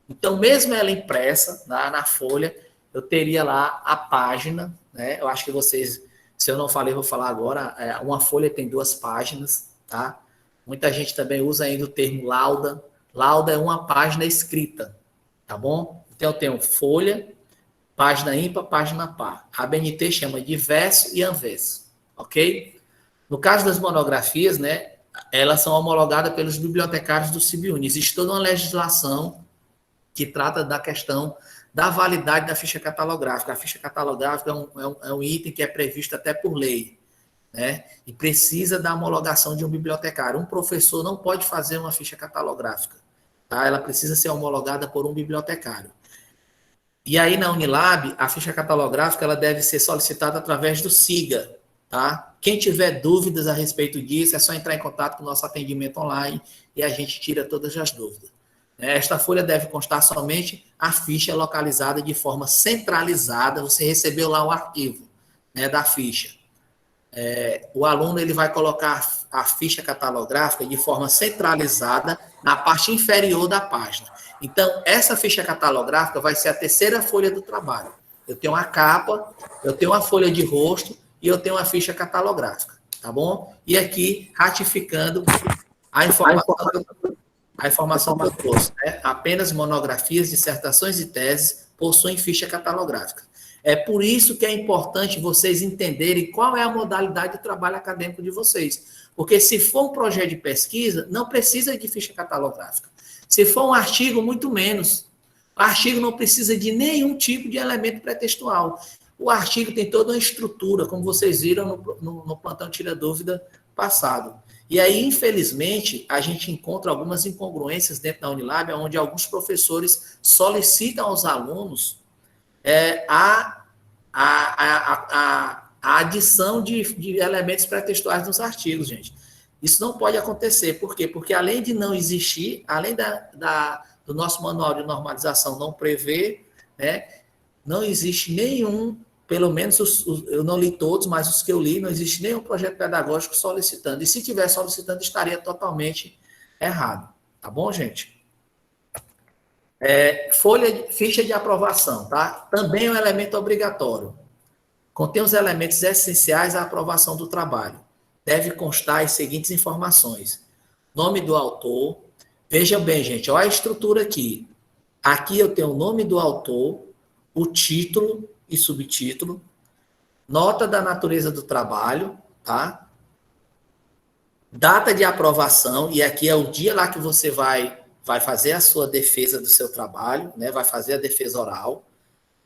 A: Então, mesmo ela impressa na folha, eu teria lá a página, né? Eu acho que vocês, se eu não falei, vou falar agora, uma folha tem 2 páginas, tá? Muita gente também usa ainda o termo lauda. Lauda é uma página escrita, tá bom? Então, eu tenho folha, página ímpar, página par. A ABNT chama de verso e anverso, ok? No caso das monografias, né, elas são homologadas pelos bibliotecários do CIBUNI. Existe toda uma legislação que trata da questão da validade da ficha catalográfica. A ficha catalográfica é um item que é previsto até por lei, né? E precisa da homologação de um bibliotecário. Um professor não pode fazer uma ficha catalográfica, tá? Ela precisa ser homologada por um bibliotecário. E aí, na Unilab, a ficha catalográfica ela deve ser solicitada através do SIGA, tá? Quem tiver dúvidas a respeito disso, é só entrar em contato com o nosso atendimento online e a gente tira todas as dúvidas. Esta folha deve constar somente a ficha localizada de forma centralizada. Você recebeu lá o arquivo, né, da ficha. O aluno ele vai colocar a ficha catalográfica de forma centralizada na parte inferior da página. Então, essa ficha catalográfica vai ser a terceira folha do trabalho. Eu tenho uma capa, eu tenho uma folha de rosto e eu tenho uma ficha catalográfica, tá bom? E aqui, ratificando a informação que eu trouxe, né? Apenas monografias, dissertações e teses possuem ficha catalográfica. É por isso que é importante vocês entenderem qual é a modalidade de trabalho acadêmico de vocês. Porque se for um projeto de pesquisa, não precisa de ficha catalográfica. Se for um artigo, muito menos. O artigo não precisa de nenhum tipo de elemento pré-textual. O artigo tem toda uma estrutura, como vocês viram no plantão Tira Dúvida passado. E aí, infelizmente, a gente encontra algumas incongruências dentro da Unilab, onde alguns professores solicitam aos alunos a adição de elementos pré-textuais nos artigos, gente. Isso não pode acontecer. Por quê? Porque além de não existir, além do nosso manual de normalização não prever, né, não existe nenhum, pelo menos eu não li todos, mas os que eu li, não existe nenhum projeto pedagógico solicitando. E se tiver solicitando, estaria totalmente errado. Tá bom, gente? Ficha de aprovação, tá? Também é um elemento obrigatório. Contém os elementos essenciais à aprovação do trabalho. Deve constar as seguintes informações. Nome do autor. Vejam bem, gente, olha a estrutura aqui. Aqui eu tenho o nome do autor, o título e subtítulo, nota da natureza do trabalho, tá? Data de aprovação, e aqui é o dia lá que você vai vai fazer a sua defesa do seu trabalho, né? Vai fazer a defesa oral,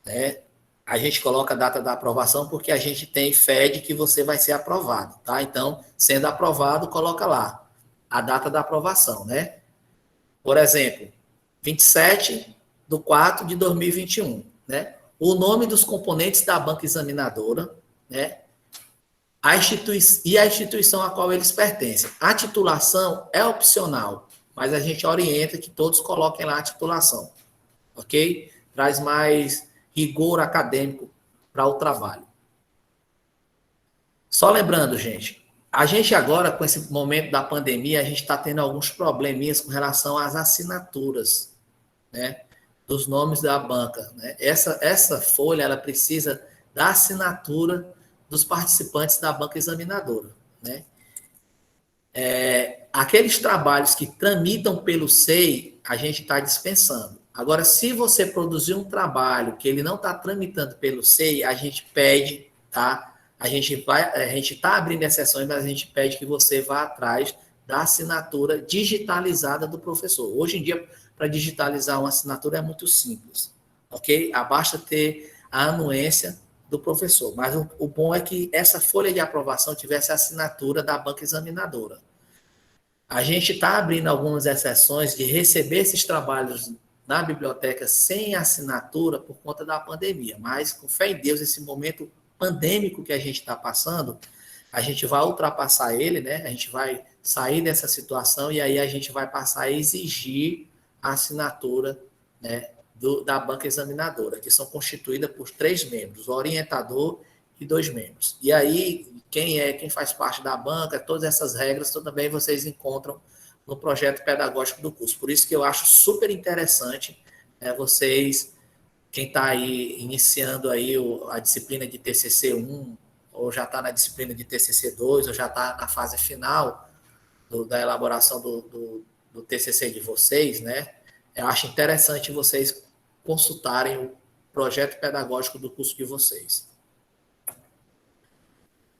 A: né? A gente coloca a data da aprovação porque a gente tem fé de que você vai ser aprovado, tá? Então, sendo aprovado, coloca lá a data da aprovação, né? Por exemplo, 27/4/2021, né? O nome dos componentes da banca examinadora, né? A instituição a qual eles pertencem. A titulação é opcional, mas a gente orienta que todos coloquem lá a titulação, ok? Traz mais rigor acadêmico para o trabalho. Só lembrando, gente, a gente agora, com esse momento da pandemia, a gente está tendo alguns probleminhas com relação às assinaturas, né, dos nomes da banca, né? Essa folha, ela precisa da assinatura dos participantes da banca examinadora, né? Aqueles trabalhos que tramitam pelo SEI, a gente está dispensando. Agora, se você produzir um trabalho que ele não está tramitando pelo SEI, a gente pede, tá? A gente está abrindo exceções, mas a gente pede que você vá atrás da assinatura digitalizada do professor. Hoje em dia, para digitalizar uma assinatura é muito simples, ok? Basta ter a anuência do professor. Mas o bom é que essa folha de aprovação tivesse a assinatura da banca examinadora. A gente está abrindo algumas exceções de receber esses trabalhos na biblioteca sem assinatura por conta da pandemia, mas com fé em Deus, esse momento pandêmico que a gente está passando, a gente vai ultrapassar ele, né? A gente vai sair dessa situação e aí a gente vai passar a exigir a assinatura, né, da banca examinadora, que são constituídas por 3 membros, o orientador e 2 membros. E aí, quem faz parte da banca, todas essas regras também vocês encontram no projeto pedagógico do curso. Por isso que eu acho super interessante vocês, quem está aí iniciando aí a disciplina de TCC1, ou já está na disciplina de TCC2, ou já está na fase final da elaboração do TCC de vocês, né? Eu acho interessante vocês consultarem o projeto pedagógico do curso de vocês.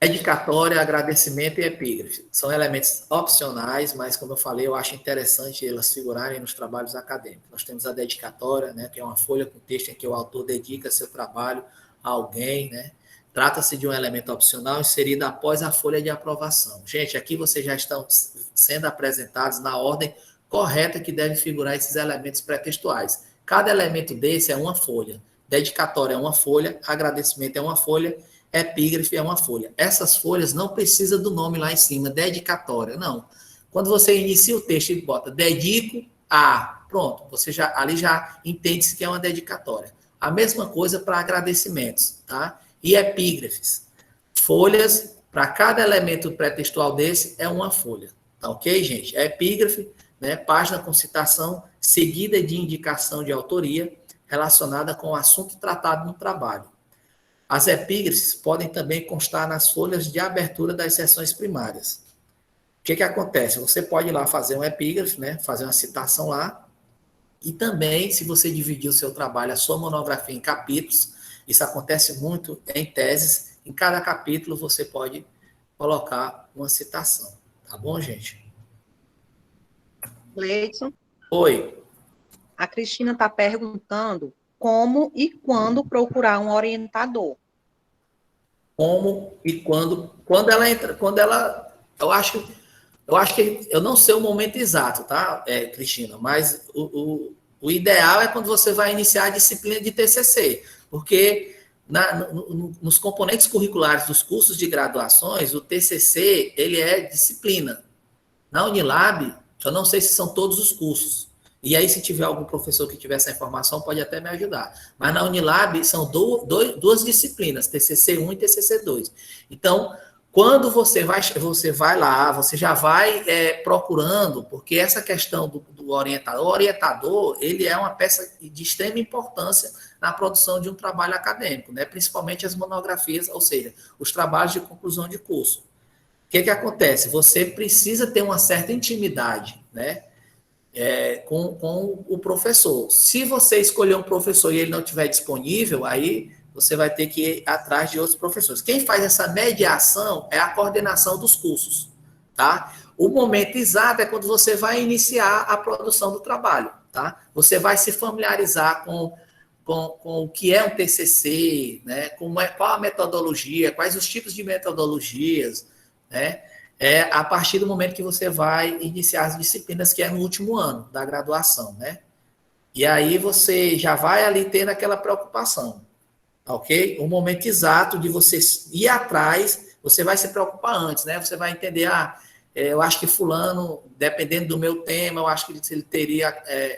A: Dedicatória, agradecimento e epígrafe. São elementos opcionais, mas, como eu falei, eu acho interessante elas figurarem nos trabalhos acadêmicos. Nós temos a dedicatória, né, que é uma folha com texto em que o autor dedica seu trabalho a alguém, né? Trata-se de um elemento opcional inserido após a folha de aprovação. Gente, aqui vocês já estão sendo apresentados na ordem correta que deve figurar esses elementos pré-textuais. Cada elemento desse é uma folha. Dedicatória é uma folha, agradecimento é uma folha, epígrafe é uma folha. Essas folhas não precisam do nome lá em cima, dedicatória, não. Quando você inicia o texto e bota dedico a, pronto, você ali já entende que é uma dedicatória. A mesma coisa para agradecimentos, tá? E epígrafes. Folhas, para cada elemento pré-textual desse, é uma folha. Tá ok, gente? É epígrafe, né? Página com citação, seguida de indicação de autoria relacionada com o assunto tratado no trabalho. As epígrafes podem também constar nas folhas de abertura das seções primárias. O que acontece? Você pode ir lá fazer um epígrafe, né? Fazer uma citação lá, e também, se você dividir o seu trabalho, a sua monografia em capítulos, isso acontece muito em teses, em cada capítulo você pode colocar uma citação. Tá bom, gente?
C: Leidson,
A: Oi.
C: a Cristina está perguntando como e quando procurar um orientador.
A: Como e quando ela entra, eu acho que eu não sei o momento exato, tá, Cristina, mas o ideal é quando você vai iniciar a disciplina de TCC, porque nos componentes curriculares dos cursos de graduações, o TCC, ele é disciplina. Na Unilab, eu não sei se são todos os cursos. E aí, se tiver algum professor que tiver essa informação, pode até me ajudar. Mas na Unilab, são duas disciplinas, TCC1 e TCC2. Então, quando você vai lá, você já vai procurando, porque essa questão do orientador, o orientador, ele é uma peça de extrema importância na produção de um trabalho acadêmico, né? Principalmente as monografias, ou seja, os trabalhos de conclusão de curso. O que acontece? Você precisa ter uma certa intimidade, né? Com o professor. Se você escolher um professor e ele não estiver disponível, aí você vai ter que ir atrás de outros professores. Quem faz essa mediação é a coordenação dos cursos, tá? O momento exato é quando você vai iniciar a produção do trabalho, tá? Você vai se familiarizar com o que é um TCC, né? Qual a metodologia, quais os tipos de metodologias, né? É a partir do momento que você vai iniciar as disciplinas, que é no último ano da graduação, né? E aí você já vai ali tendo aquela preocupação, ok? O momento exato de você ir atrás, você vai se preocupar antes, né? Você vai entender, eu acho que fulano, dependendo do meu tema, eu acho que ele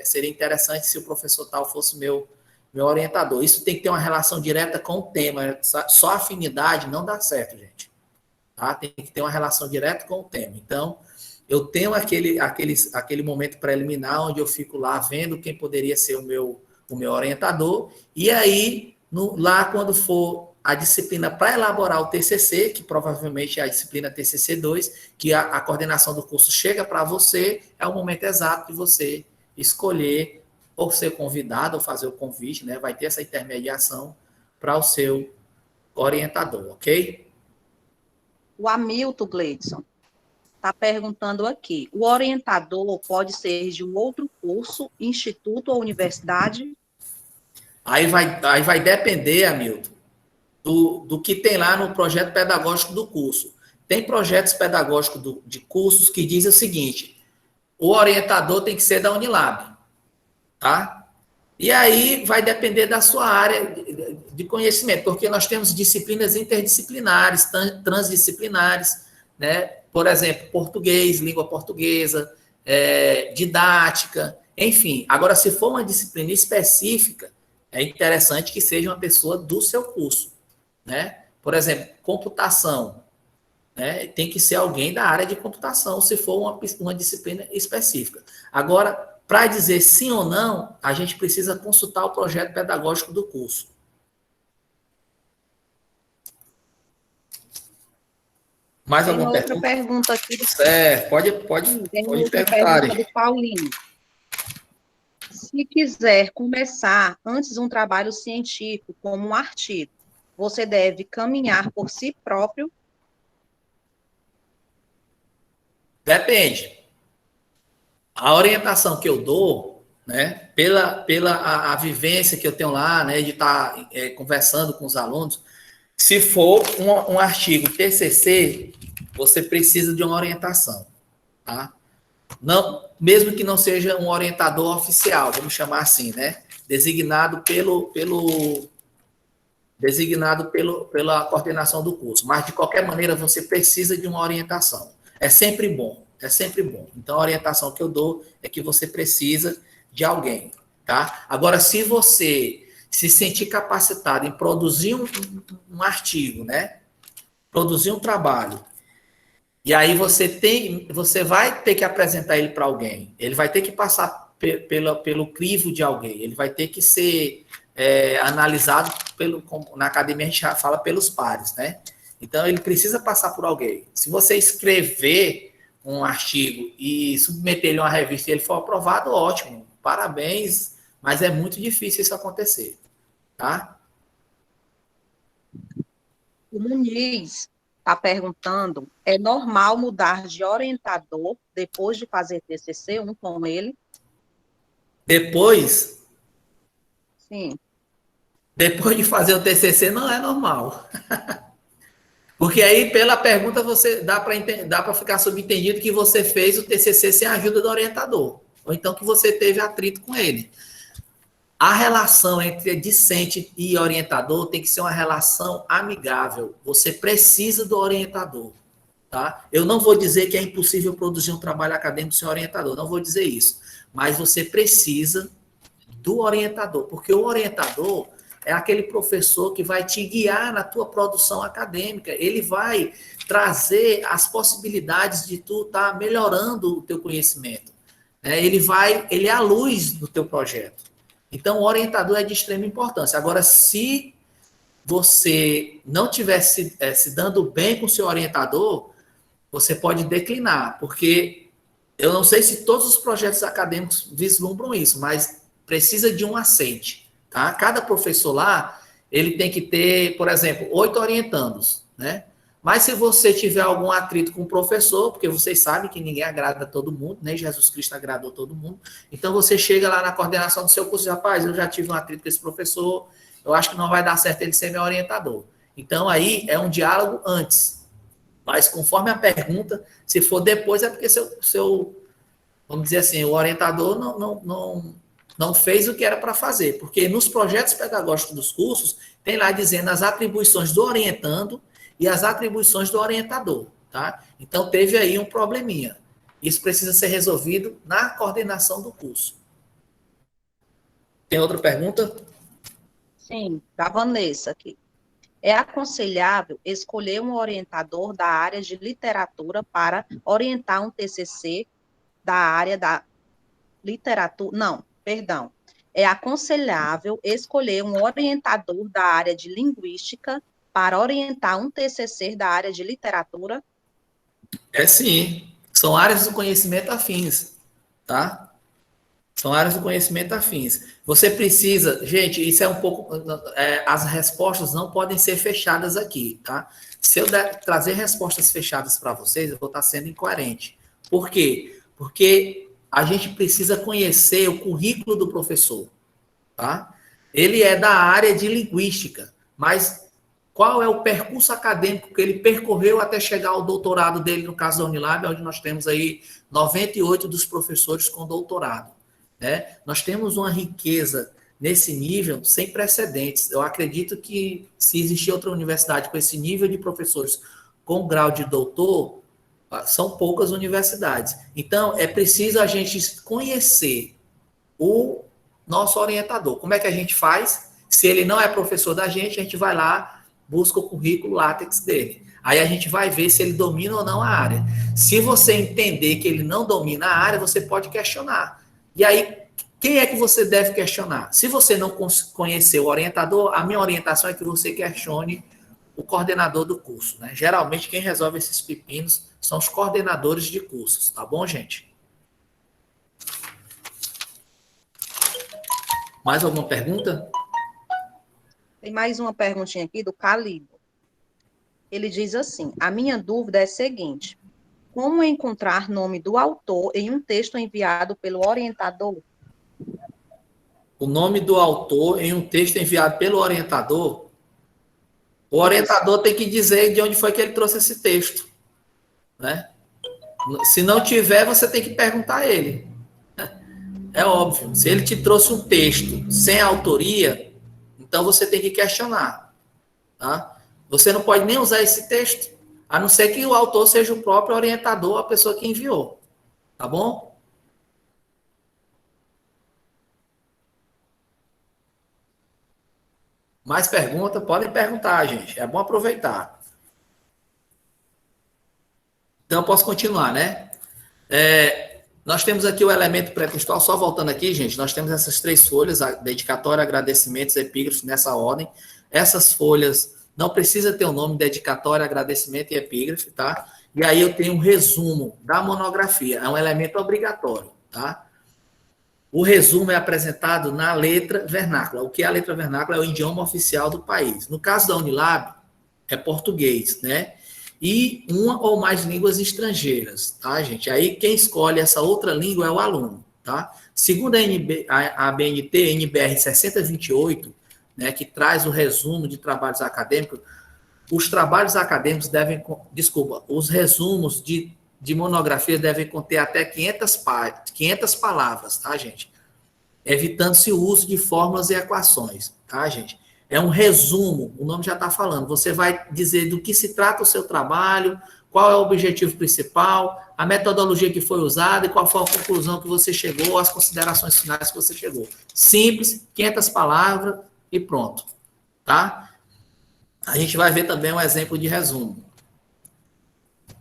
A: seria interessante se o professor tal fosse meu orientador. Isso tem que ter uma relação direta com o tema. Só afinidade não dá certo, gente. Tá? Tem que ter uma relação direta com o tema. Então, eu tenho aquele momento preliminar onde eu fico lá vendo quem poderia ser o meu orientador, e aí, lá quando for a disciplina para elaborar o TCC, que provavelmente é a disciplina TCC2, que a coordenação do curso chega para você, é o momento exato de você escolher ou ser convidado, ou fazer o convite, né? Vai ter essa intermediação para o seu orientador, ok?
C: O Hamilton Gleidson está perguntando aqui, o orientador pode ser de um outro curso, instituto ou universidade?
A: Aí vai depender, Hamilton, do que tem lá no projeto pedagógico do curso. Tem projetos pedagógicos de cursos que dizem o seguinte: o orientador tem que ser da Unilab, tá? E aí vai depender da sua área de conhecimento, porque nós temos disciplinas interdisciplinares, transdisciplinares, né? Por exemplo, português, língua portuguesa, didática, enfim. Agora, se for uma disciplina específica, é interessante que seja uma pessoa do seu curso, né? Por exemplo, computação, né? Tem que ser alguém da área de computação, se for uma disciplina específica. Agora, para dizer sim ou não, a gente precisa consultar o projeto pedagógico do curso. Mais
C: Tem
A: alguma
C: uma outra
A: pergunta?
C: pergunta aqui.
A: Pode
C: outra
A: perguntar.
C: Pergunta do Paulinho. Se quiser começar antes um trabalho científico, como um artigo, você deve caminhar por si próprio?
A: Depende. A orientação que eu dou, né, pela a vivência que eu tenho lá, né, de estar conversando com os alunos, se for um artigo TCC, você precisa de uma orientação, tá? Não, mesmo que não seja um orientador oficial, vamos chamar assim, né, designado pela coordenação do curso. Mas, de qualquer maneira, você precisa de uma orientação. É sempre bom, é sempre bom. Então, a orientação que eu dou é que você precisa de alguém, tá? Agora, se você se sentir capacitado em produzir um artigo, né? Produzir um trabalho, e aí você vai ter que apresentar ele para alguém. Ele vai ter que passar pelo crivo de alguém. Ele vai ter que ser analisado na academia a gente já fala pelos pares, né? Então ele precisa passar por alguém. Se você escrever um artigo e submeter ele a uma revista e ele for aprovado, ótimo, parabéns, mas é muito difícil isso acontecer, tá?
C: O Muniz está perguntando, é normal mudar de orientador depois de fazer TCC, um com ele?
A: Depois
C: Sim.
A: Depois de fazer o TCC não é normal. Porque aí, pela pergunta, você dá para ficar subentendido que você fez o TCC sem a ajuda do orientador. Ou então que você teve atrito com ele. A relação entre discente e orientador tem que ser uma relação amigável. Você precisa do orientador. Tá? Eu não vou dizer que é impossível produzir um trabalho acadêmico sem orientador. Não vou dizer isso. Mas você precisa do orientador. Porque o orientador é aquele professor que vai te guiar na tua produção acadêmica. Ele vai trazer as possibilidades de tu estar melhorando o teu conhecimento. Ele é a luz do teu projeto. Então, o orientador é de extrema importância. Agora, se você não estiver se dando bem com o seu orientador, você pode declinar, porque eu não sei se todos os projetos acadêmicos vislumbram isso, mas precisa de um aceite. Tá? Cada professor lá, ele tem que ter, por exemplo, 8 orientandos, né? Mas se você tiver algum atrito com o professor, porque vocês sabem que ninguém agrada todo mundo, nem Jesus Cristo agradou todo mundo, então você chega lá na coordenação do seu curso e diz, rapaz, eu já tive um atrito com esse professor, eu acho que não vai dar certo ele ser meu orientador. Então aí é um diálogo antes. Mas conforme a pergunta, se for depois, é porque vamos dizer assim, o orientador não fez o que era para fazer. Porque nos projetos pedagógicos dos cursos, tem lá dizendo as atribuições do orientando e as atribuições do orientador, tá? Então, teve aí um probleminha. Isso precisa ser resolvido na coordenação do curso. Tem outra pergunta?
C: Sim, da Vanessa aqui. É aconselhável escolher um orientador da área de literatura para orientar um TCC da área da literatura? Não, perdão. É aconselhável escolher um orientador da área de linguística para orientar um TCC da área de literatura?
A: É sim. São áreas do conhecimento afins, tá? São áreas do conhecimento afins. Você precisa, gente, isso é um pouco, as respostas não podem ser fechadas aqui, tá? Se eu trazer respostas fechadas para vocês, eu vou estar sendo incoerente. Por quê? Porque a gente precisa conhecer o currículo do professor, tá? Ele é da área de linguística, mas qual é o percurso acadêmico que ele percorreu até chegar ao doutorado dele, no caso da Unilab, onde nós temos aí 98 dos professores com doutorado, né? Nós temos uma riqueza nesse nível sem precedentes. Eu acredito que se existir outra universidade com esse nível de professores com grau de doutor, são poucas universidades. Então, é preciso a gente conhecer o nosso orientador. Como é que a gente faz? Se ele não é professor da gente, a gente vai lá, busca o currículo látex dele. Aí a gente vai ver se ele domina ou não a área. Se você entender que ele não domina a área, você pode questionar. E aí, quem é que você deve questionar? Se você não conhecer o orientador, a minha orientação é que você questione o coordenador do curso, né? Geralmente, quem resolve esses pepinos são os coordenadores de cursos, tá bom, gente? Mais alguma pergunta?
C: Tem mais uma perguntinha aqui do Calido. Ele diz assim, a minha dúvida é a seguinte, como encontrar nome do autor em um texto enviado pelo orientador?
A: O nome do autor em um texto enviado pelo orientador, o orientador tem que dizer de onde foi que ele trouxe esse texto, né? Se não tiver, você tem que perguntar a ele. É óbvio. Se ele te trouxe um texto sem autoria, então você tem que questionar, tá? Você não pode nem usar esse texto, a não ser que o autor seja o próprio orientador, a pessoa que enviou, tá bom? Mais pergunta? Podem perguntar, gente. É bom aproveitar. Então, eu posso continuar, né? Nós temos aqui o elemento pré-textual, só voltando aqui, gente, nós temos essas 3 folhas, a dedicatória, agradecimentos, epígrafes, nessa ordem. Essas folhas não precisa ter o nome dedicatória, agradecimento e epígrafe, tá? E aí eu tenho um resumo da monografia, é um elemento obrigatório, tá? O resumo é apresentado na letra vernácula. O que é a letra vernácula? É o idioma oficial do país. No caso da Unilab, é português, né? E uma ou mais línguas estrangeiras, tá, gente? Aí quem escolhe essa outra língua é o aluno, tá? Segundo a BNT, NBR 6028, né, que traz o resumo de trabalhos acadêmicos, os trabalhos acadêmicos os resumos de monografias devem conter até 500 palavras, tá, gente? Evitando-se o uso de fórmulas e equações, tá, gente? É um resumo, o nome já está falando. Você vai dizer do que se trata o seu trabalho, qual é o objetivo principal, a metodologia que foi usada e qual foi a conclusão que você chegou, as considerações finais que você chegou. Simples, 500 palavras e pronto, tá? A gente vai ver também um exemplo de resumo.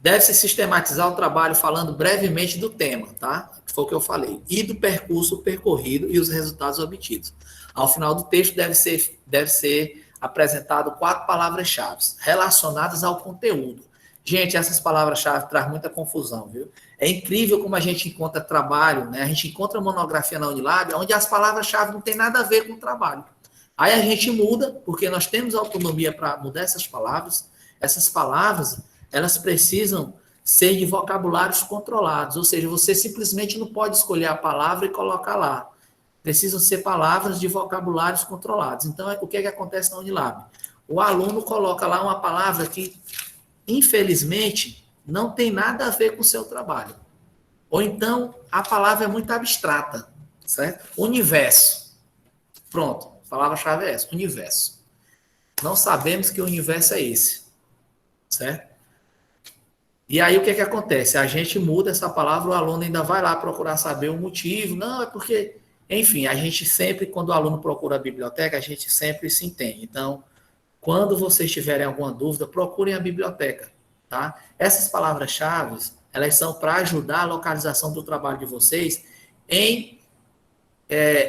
A: Deve-se sistematizar o trabalho falando brevemente do tema, tá? Foi o que eu falei. E do percurso percorrido e os resultados obtidos. Ao final do texto deve ser apresentado 4 palavras-chave relacionadas ao conteúdo. Gente, essas palavras-chave trazem muita confusão, viu? É incrível como a gente encontra trabalho, né? A gente encontra monografia na Unilab, onde as palavras-chave não tem nada a ver com o trabalho. Aí a gente muda, porque nós temos autonomia para mudar essas palavras, essas palavras, elas precisam ser de vocabulários controlados, ou seja, você simplesmente não pode escolher a palavra e colocar lá. Precisam ser palavras de vocabulários controlados. Então, o que acontece na Unilab? O aluno coloca lá uma palavra que, infelizmente, não tem nada a ver com o seu trabalho. Ou então, a palavra é muito abstrata, certo? Universo. Pronto, a palavra-chave é essa, universo. Não sabemos que o universo é esse, certo? E aí, o que acontece? A gente muda essa palavra, o aluno ainda vai lá procurar saber o motivo. Não, é porque... Enfim, a gente sempre, quando o aluno procura a biblioteca, a gente sempre se entende. Então, quando vocês tiverem alguma dúvida, procurem a biblioteca, tá? Essas palavras-chave, elas são para ajudar a localização do trabalho de vocês em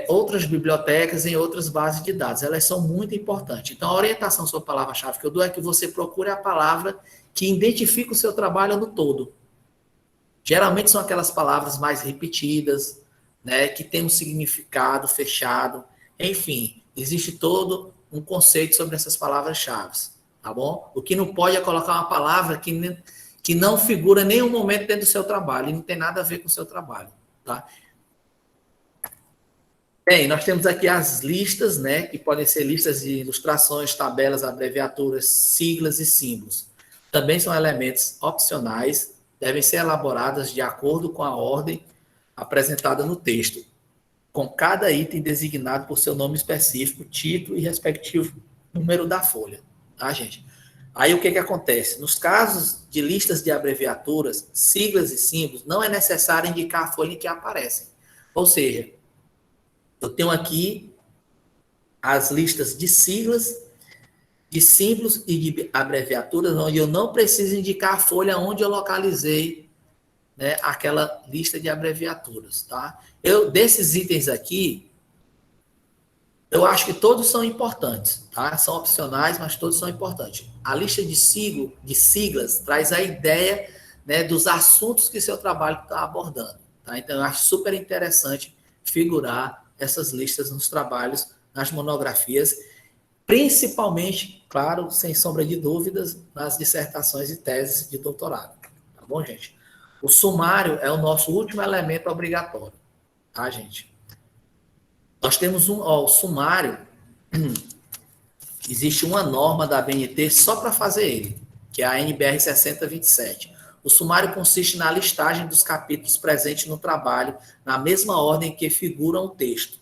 A: outras bibliotecas, em outras bases de dados. Elas são muito importantes. Então, a orientação sobre a palavra-chave que eu dou é que você procure a palavra que identifica o seu trabalho no todo. Geralmente são aquelas palavras mais repetidas, né, que tem um significado fechado. Enfim, existe todo um conceito sobre essas palavras-chave, tá bom? O que não pode é colocar uma palavra que não figura em nenhum momento dentro do seu trabalho, e não tem nada a ver com o seu trabalho, tá? Bem, nós temos aqui as listas, né, que podem ser listas de ilustrações, tabelas, abreviaturas, siglas e símbolos. Também são elementos opcionais, devem ser elaboradas de acordo com a ordem apresentada no texto, com cada item designado por seu nome específico, título e respectivo número da folha, tá, gente? Aí o que acontece? Nos casos de listas de abreviaturas, siglas e símbolos, não é necessário indicar a folha em que aparecem. Ou seja, eu tenho aqui as listas de siglas, de símbolos e de abreviaturas, onde eu não preciso indicar a folha onde eu localizei, né, aquela lista de abreviaturas, tá? Desses itens aqui, eu acho que todos são importantes, tá? São opcionais, mas todos são importantes. A lista de siglas traz a ideia, né, dos assuntos que seu trabalho está abordando, tá? Então, eu acho super interessante figurar essas listas nos trabalhos, nas monografias, principalmente, claro, sem sombra de dúvidas, nas dissertações e teses de doutorado, tá bom, gente? O sumário é o nosso último elemento obrigatório, tá, gente? Nós temos o sumário, existe uma norma da ABNT só para fazer ele, que é a NBR 6027. O sumário consiste na listagem dos capítulos presentes no trabalho, na mesma ordem que figuram o texto,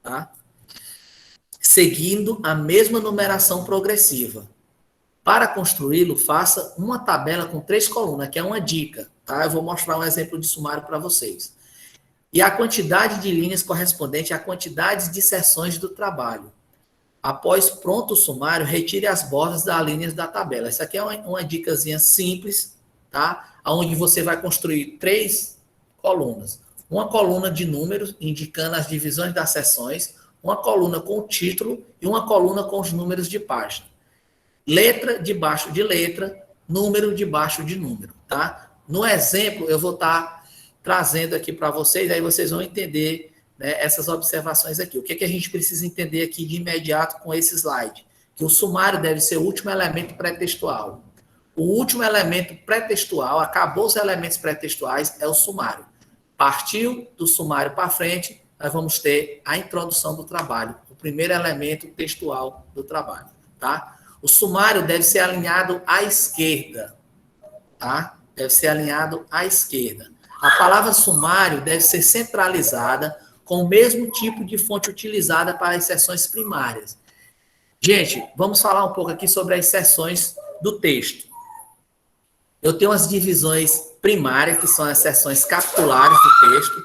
A: tá? Seguindo a mesma numeração progressiva. Para construí-lo, faça uma tabela com 3 colunas, que é uma dica, tá? Eu vou mostrar um exemplo de sumário para vocês. E a quantidade de linhas correspondente à quantidade de seções do trabalho. Após pronto o sumário, retire as bordas das linhas da tabela. Isso aqui é uma dicasinha simples, tá? Onde você vai construir 3 colunas. Uma coluna de números, indicando as divisões das seções, uma coluna com o título e uma coluna com os números de página. Letra debaixo de letra, número debaixo de número, tá? No exemplo, eu vou estar trazendo aqui para vocês, aí vocês vão entender, né, essas observações aqui. O que a gente precisa entender aqui de imediato com esse slide? Que o sumário deve ser o último elemento pré-textual. O último elemento pré-textual, acabou os elementos pré-textuais, é o sumário. Partiu do sumário para frente, nós vamos ter a introdução do trabalho, o primeiro elemento textual do trabalho, tá? O sumário deve ser alinhado à esquerda, tá? Deve ser alinhado à esquerda. A palavra sumário deve ser centralizada com o mesmo tipo de fonte utilizada para as seções primárias. Gente, vamos falar um pouco aqui sobre as seções do texto. Eu tenho as divisões primárias, que são as seções capitulares do texto.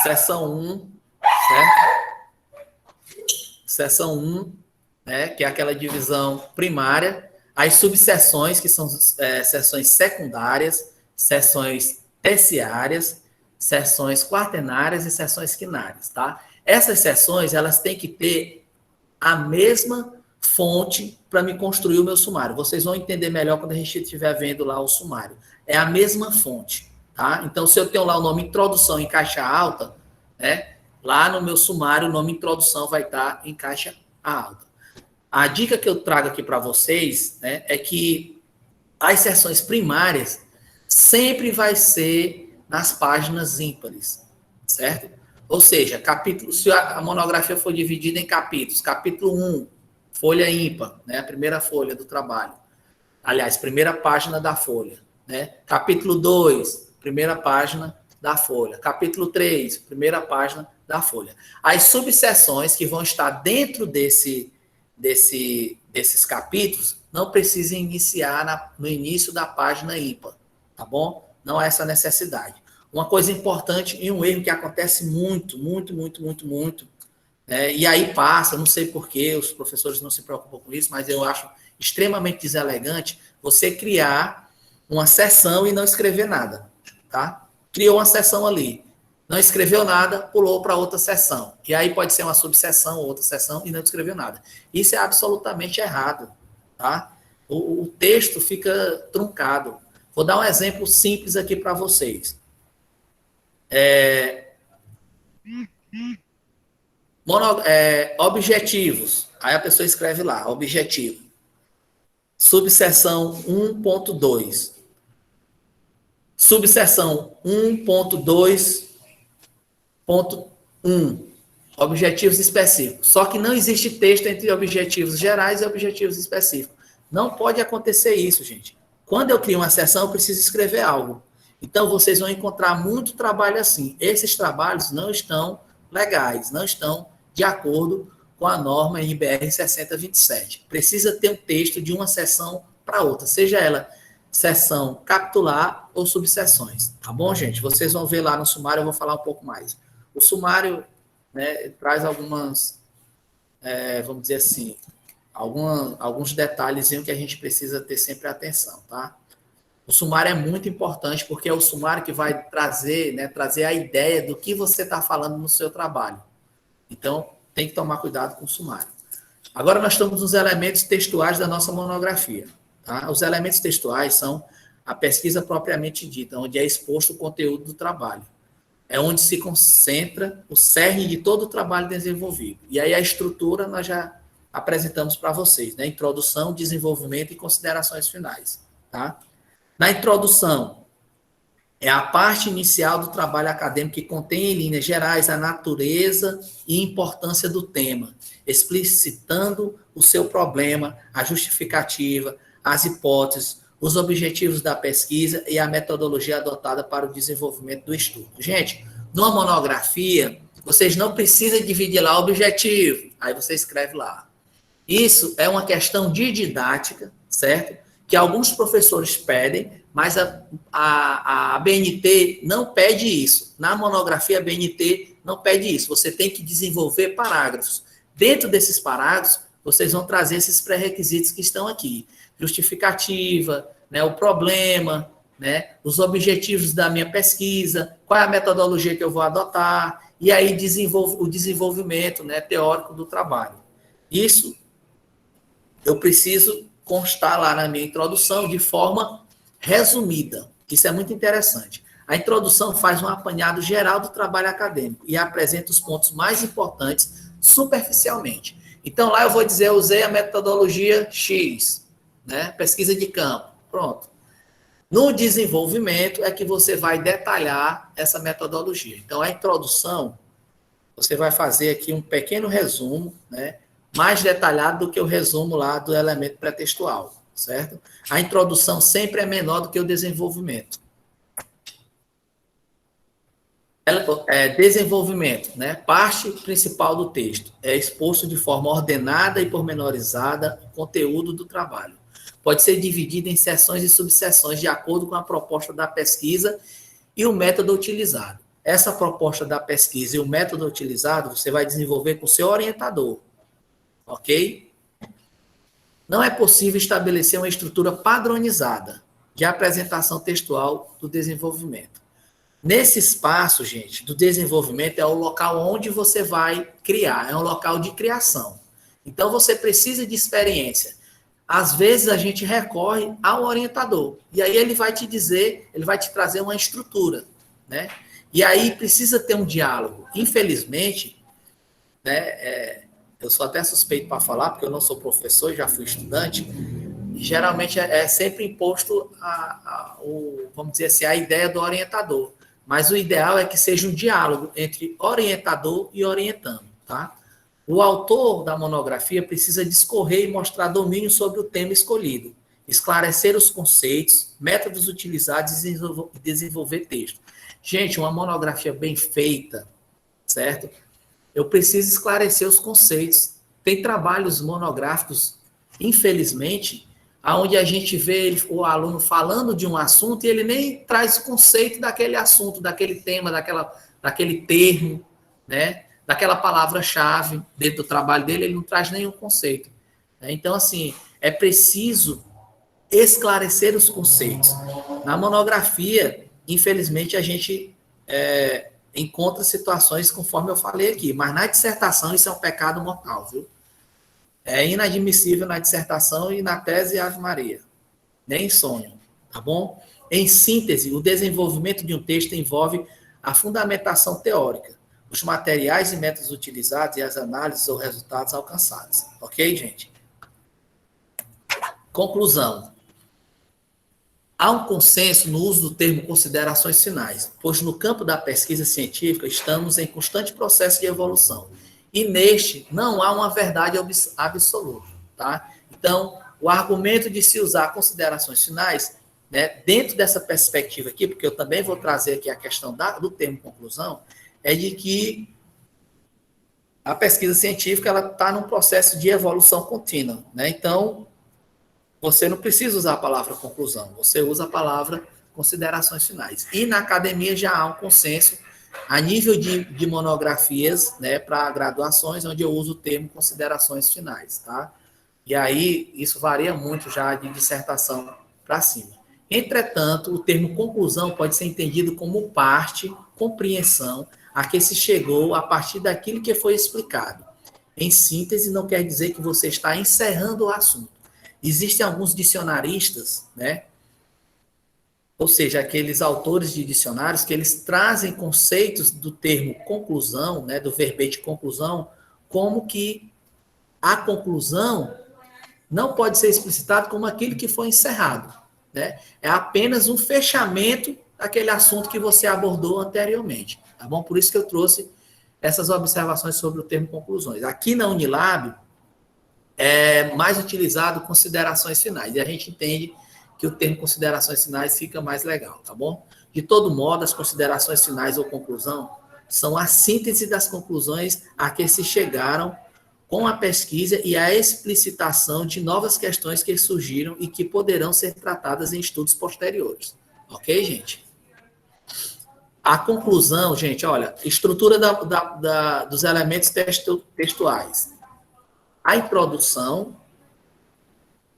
A: Seção 1, certo? Seção 1, né, que é aquela divisão primária. As subseções, que são seções secundárias, seções terciárias, seções quaternárias e seções quinárias, tá? Essas seções, elas têm que ter a mesma fonte para me construir o meu sumário. Vocês vão entender melhor quando a gente estiver vendo lá o sumário. É a mesma fonte, tá? Então, se eu tenho lá o nome introdução em caixa alta, né, lá no meu sumário o nome introdução vai estar em caixa alta. A dica que eu trago aqui para vocês, né, é que as seções primárias sempre vai ser nas páginas ímpares, certo? Ou seja, se a monografia for dividida em capítulos, capítulo 1, folha ímpar, né, a primeira folha do trabalho. Aliás, primeira página da folha, né? Capítulo 2, primeira página da folha. Capítulo 3, primeira página da folha. As subseções que vão estar dentro desses capítulos não precisam iniciar no início da página ímpar, tá bom? Não há essa necessidade. Uma coisa importante e um erro que acontece muito, e aí passa, não sei porquê, os professores não se preocupam com isso, mas eu acho extremamente deselegante você criar uma seção e não escrever nada, tá? Criou uma seção ali, não escreveu nada, pulou para outra seção. E aí pode ser uma subseção, outra seção, e não escreveu nada. Isso é absolutamente errado, tá? O texto fica truncado. Vou dar um exemplo simples aqui para vocês. Objetivos. Aí a pessoa escreve lá, objetivo. Subseção 1.2. Subseção 1.2.1. Objetivos específicos. Só que não existe texto entre objetivos gerais e objetivos específicos. Não pode acontecer isso, gente. Quando eu crio uma seção, eu preciso escrever algo. Então, vocês vão encontrar muito trabalho assim. Esses trabalhos não estão legais, não estão de acordo com a norma NBR 6027. Precisa ter um texto de uma seção para outra, seja ela seção capitular ou subseções. Tá bom, gente? Vocês vão ver lá no sumário, eu vou falar um pouco mais. O sumário, né, traz algumas, vamos dizer assim, alguns detalhes que a gente precisa ter sempre atenção, tá? O sumário é muito importante porque é o sumário que vai trazer a ideia do que você está falando no seu trabalho. Então, tem que tomar cuidado com o sumário. Agora nós estamos nos elementos textuais da nossa monografia. Tá? Os elementos textuais são a pesquisa propriamente dita, onde é exposto o conteúdo do trabalho. É onde se concentra o cerne de todo o trabalho desenvolvido. E aí a estrutura nós já apresentamos para vocês, né? Introdução, desenvolvimento e considerações finais. Tá? Na introdução, é a parte inicial do trabalho acadêmico que contém, em linhas gerais, a natureza e importância do tema, explicitando o seu problema, a justificativa, as hipóteses, os objetivos da pesquisa e a metodologia adotada para o desenvolvimento do estudo. Gente, numa monografia, vocês não precisam dividir lá o objetivo, aí você escreve lá. Isso é uma questão de didática, certo? Que alguns professores pedem, mas a BNT não pede isso. Na monografia, a BNT não pede isso. Você tem que desenvolver parágrafos. Dentro desses parágrafos, vocês vão trazer esses pré-requisitos que estão aqui. Justificativa, né, o problema, né, os objetivos da minha pesquisa, qual é a metodologia que eu vou adotar, e aí o desenvolvimento, né, teórico do trabalho. Isso eu preciso constar lá na minha introdução de forma resumida. Isso é muito interessante. A introdução faz um apanhado geral do trabalho acadêmico e apresenta os pontos mais importantes superficialmente. Então, lá eu vou dizer, eu usei a metodologia X, né? Pesquisa de campo. Pronto. No desenvolvimento é que você vai detalhar essa metodologia. Então, a introdução, você vai fazer aqui um pequeno resumo, né? Mais detalhado do que o resumo lá do elemento pré-textual, certo? A introdução sempre é menor do que o desenvolvimento. Desenvolvimento, né? Parte principal do texto. É exposto de forma ordenada e pormenorizada o conteúdo do trabalho. Pode ser dividido em seções e subseções de acordo com a proposta da pesquisa e o método utilizado. Essa proposta da pesquisa e o método utilizado você vai desenvolver com o seu orientador. Ok? Não é possível estabelecer uma estrutura padronizada de apresentação textual do desenvolvimento. Nesse espaço, gente, do desenvolvimento é o local onde você vai criar, é um local de criação. Então, você precisa de experiência. Às vezes, a gente recorre ao orientador, e aí ele vai te dizer, ele vai te trazer uma estrutura, né? E aí precisa ter um diálogo. Infelizmente, né, eu sou até suspeito para falar, porque eu não sou professor e já fui estudante, e geralmente é sempre imposto vamos dizer assim, a ideia do orientador. Mas o ideal é que seja um diálogo entre orientador e orientando, tá? O autor da monografia precisa discorrer e mostrar domínio sobre o tema escolhido, esclarecer os conceitos, métodos utilizados e desenvolver texto. Gente, uma monografia bem feita, certo? Eu preciso esclarecer os conceitos. Tem trabalhos monográficos, infelizmente, onde a gente vê o aluno falando de um assunto e ele nem traz o conceito daquele assunto, daquele tema, daquele termo, né? Daquela palavra-chave dentro do trabalho dele, ele não traz nenhum conceito. Então, assim, é preciso esclarecer os conceitos. Na monografia, infelizmente, a gente encontra situações conforme eu falei aqui, mas na dissertação isso é um pecado mortal, viu? É inadmissível na dissertação e na tese Ave Maria. Nem sonho, tá bom? Em síntese, o desenvolvimento de um texto envolve a fundamentação teórica, os materiais e métodos utilizados e as análises ou resultados alcançados. Ok, gente? Conclusão. Há um consenso no uso do termo considerações finais, pois no campo da pesquisa científica estamos em constante processo de evolução. E neste não há uma verdade absoluta, tá? Então, o argumento de se usar considerações finais, né, dentro dessa perspectiva aqui, porque eu também vou trazer aqui a questão do termo conclusão, é de que a pesquisa científica ela está num processo de evolução contínua, né? Então, você não precisa usar a palavra conclusão, você usa a palavra considerações finais. E na academia já há um consenso a nível de monografias, né, para graduações, onde eu uso o termo considerações finais, tá? E aí, isso varia muito já de dissertação para cima. Entretanto, o termo conclusão pode ser entendido como parte, compreensão, a que se chegou a partir daquilo que foi explicado. Em síntese, não quer dizer que você está encerrando o assunto. Existem alguns dicionaristas, né? Ou seja, aqueles autores de dicionários que eles trazem conceitos do termo conclusão, né, do verbete conclusão, como que a conclusão não pode ser explicitado como aquilo que foi encerrado, né? É apenas um fechamento daquele assunto que você abordou anteriormente, tá bom? Por isso que eu trouxe essas observações sobre o termo conclusões. Aqui na Unilab é mais utilizado considerações finais, e a gente entende que o termo considerações finais fica mais legal, tá bom? De todo modo, as considerações finais ou conclusão são a síntese das conclusões a que se chegaram com a pesquisa e a explicitação de novas questões que surgiram e que poderão ser tratadas em estudos posteriores. Ok, gente? A conclusão, gente, olha, estrutura dos elementos textuais. A introdução,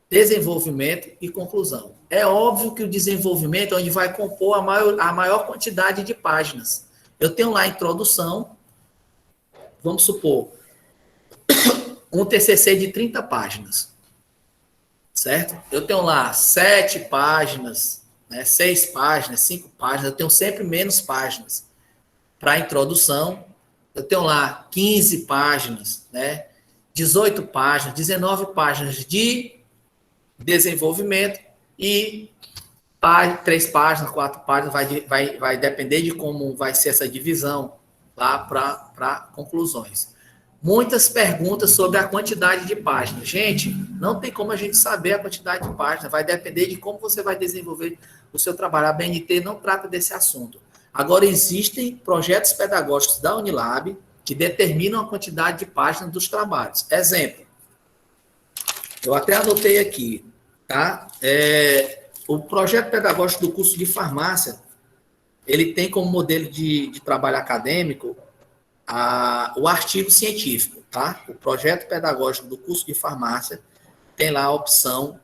A: desenvolvimento e conclusão. É óbvio que o desenvolvimento é onde vai compor a maior quantidade de páginas. Eu tenho lá a introdução, vamos supor, um TCC de 30 páginas, certo? Eu tenho lá 7 páginas, né, 6 páginas, 5 páginas, eu tenho sempre menos páginas. Para a introdução, eu tenho lá 15 páginas, né, 18 páginas, 19 páginas de desenvolvimento e 3 páginas, 4 páginas, vai depender de como vai ser essa divisão lá para conclusões. Muitas perguntas sobre a quantidade de páginas. Gente, não tem como a gente saber a quantidade de páginas, vai depender de como você vai desenvolver o seu trabalho. A BNT não trata desse assunto. Agora, existem projetos pedagógicos da Unilab que determinam a quantidade de páginas dos trabalhos. Exemplo, eu até anotei aqui, tá? O projeto pedagógico do curso de farmácia, ele tem como modelo de trabalho acadêmico o artigo científico, tá? O projeto pedagógico do curso de farmácia tem lá a opção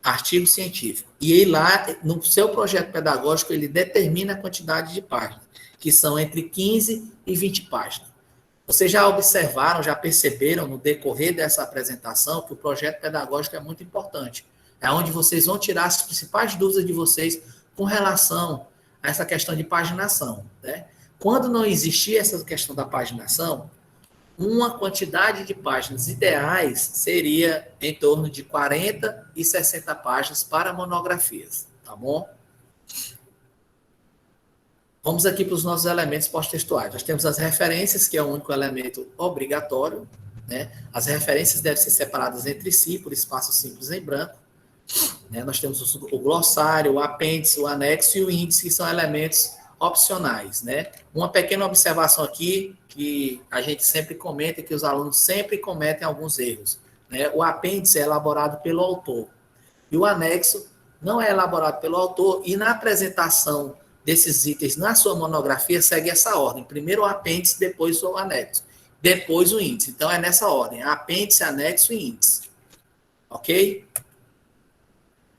A: artigo científico. E ele lá, no seu projeto pedagógico, ele determina a quantidade de páginas, que são entre 15 e 20 páginas. Vocês já observaram, já perceberam no decorrer dessa apresentação que o projeto pedagógico é muito importante. É onde vocês vão tirar as principais dúvidas de vocês com relação a essa questão de paginação, né? Quando não existia essa questão da paginação, uma quantidade de páginas ideais seria em torno de 40 e 60 páginas para monografias, tá bom? Vamos aqui para os nossos elementos pós-textuais. Nós temos as referências, que é o único elemento obrigatório, né? As referências devem ser separadas entre si, por espaços simples em branco. Né? Nós temos o glossário, o apêndice, o anexo e o índice, que são elementos opcionais, né? Uma pequena observação aqui, que a gente sempre comenta, que os alunos sempre cometem alguns erros, né? O apêndice é elaborado pelo autor, e o anexo não é elaborado pelo autor, e na apresentação desses itens na sua monografia segue essa ordem: primeiro o apêndice, depois o anexo, depois o índice. Então é nessa ordem: apêndice, anexo e índice. Ok?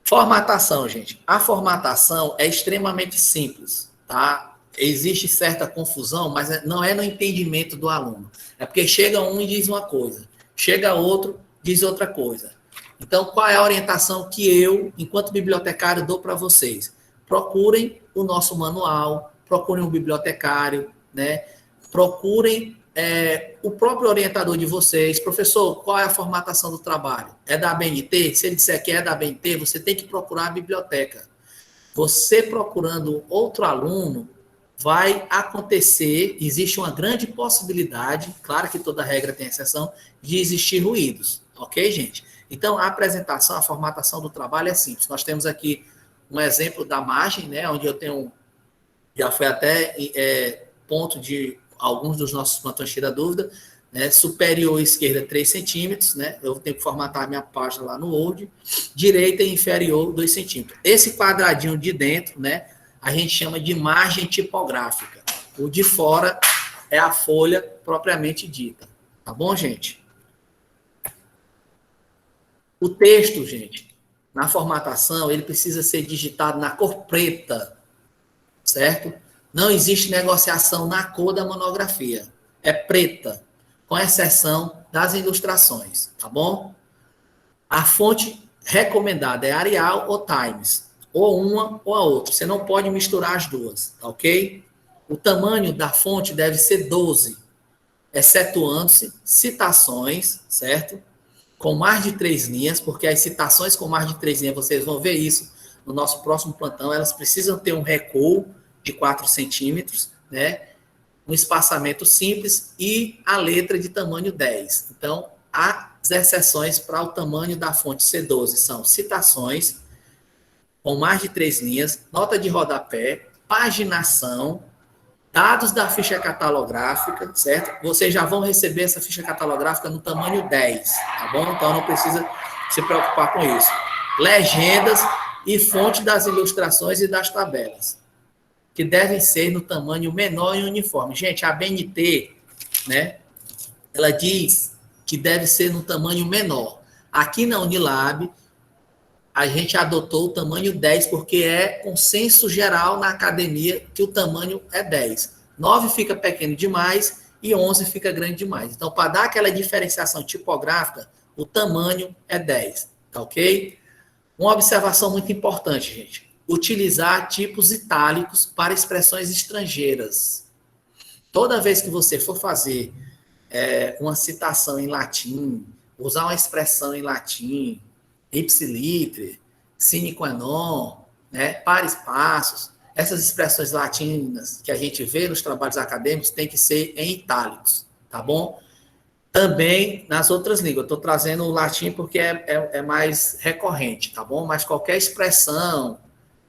A: Formatação, gente. A formatação é extremamente simples, tá? Existe certa confusão, mas não é no entendimento do aluno. É porque chega um e diz uma coisa, chega outro, diz outra coisa. Então, qual é a orientação que eu, enquanto bibliotecário, dou para vocês? Procurem o nosso manual, procurem um bibliotecário, né? Procurem o próprio orientador de vocês. Professor, qual é a formatação do trabalho? É da ABNT? Se ele disser que é da ABNT, você tem que procurar a biblioteca. Você procurando outro aluno, vai acontecer, existe uma grande possibilidade, claro que toda regra tem exceção, de existir ruídos, ok, gente? Então, a apresentação, a formatação do trabalho é simples. Nós temos aqui um exemplo da margem, né, onde eu tenho, já foi até ponto de alguns dos nossos plantões tira dúvida, né, superior esquerda 3 centímetros, né, eu tenho que formatar a minha página lá no Word, direita e inferior 2 centímetros. Esse quadradinho de dentro, né, a gente chama de margem tipográfica. O de fora é a folha propriamente dita. Tá bom, gente? O texto, gente, na formatação, ele precisa ser digitado na cor preta, certo? Não existe negociação na cor da monografia. É preta, com exceção das ilustrações, tá bom? A fonte recomendada é Arial ou Times, ou uma ou a outra. Você não pode misturar as duas, tá ok? O tamanho da fonte deve ser 12, excetuando-se citações, certo? Com mais de 3 linhas, porque as citações com mais de 3 linhas, vocês vão ver isso no nosso próximo plantão, elas precisam ter um recuo de 4 centímetros, né? Um espaçamento simples e a letra de tamanho 10. Então, as exceções para o tamanho da fonte C12 são citações com mais de 3 linhas, nota de rodapé, paginação, dados da ficha catalográfica, certo? Vocês já vão receber essa ficha catalográfica no tamanho 10, tá bom? Então, não precisa se preocupar com isso. Legendas e fonte das ilustrações e das tabelas, que devem ser no tamanho menor e uniforme. Gente, a ABNT, né, ela diz que deve ser no tamanho menor. Aqui na Unilab, a gente adotou o tamanho 10, porque é consenso geral na academia que o tamanho é 10. 9 fica pequeno demais e 11 fica grande demais. Então, para dar aquela diferenciação tipográfica, o tamanho é 10, tá ok? Uma observação muito importante, gente. Utilizar tipos itálicos para expressões estrangeiras. Toda vez que você for fazer uma citação em latim, usar uma expressão em latim, ipsiliter, sine qua non, né, para espaços, essas expressões latinas que a gente vê nos trabalhos acadêmicos tem que ser em itálicos, tá bom? Também nas outras línguas. Estou trazendo o latim porque é mais recorrente, tá bom? Mas qualquer expressão,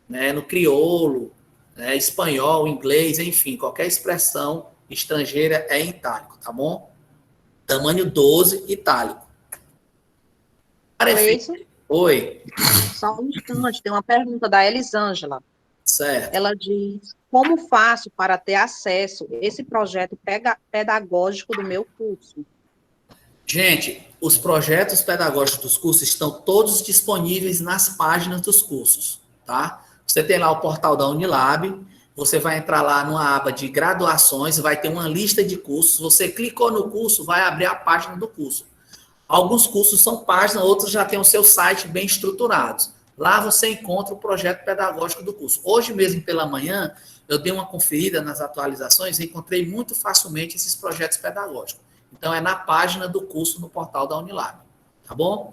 A: né, no crioulo, né, espanhol, inglês, enfim, qualquer expressão estrangeira é em itálico, tá bom? Tamanho 12, itálico. Oi.
C: Só um instante, tem uma pergunta da Elisângela.
A: Certo.
C: Ela diz: como faço para ter acesso a esse projeto pedagógico do meu curso?
A: Gente, os projetos pedagógicos dos cursos estão todos disponíveis nas páginas dos cursos, tá? Você tem lá o portal da Unilab, você vai entrar lá numa aba de graduações, vai ter uma lista de cursos, você clicou no curso, vai abrir a página do curso. Alguns cursos são páginas, outros já têm o seu site bem estruturados. Lá você encontra o projeto pedagógico do curso. Hoje mesmo pela manhã, eu dei uma conferida nas atualizações e encontrei muito facilmente esses projetos pedagógicos. Então, é na página do curso no portal da Unilab. Tá bom?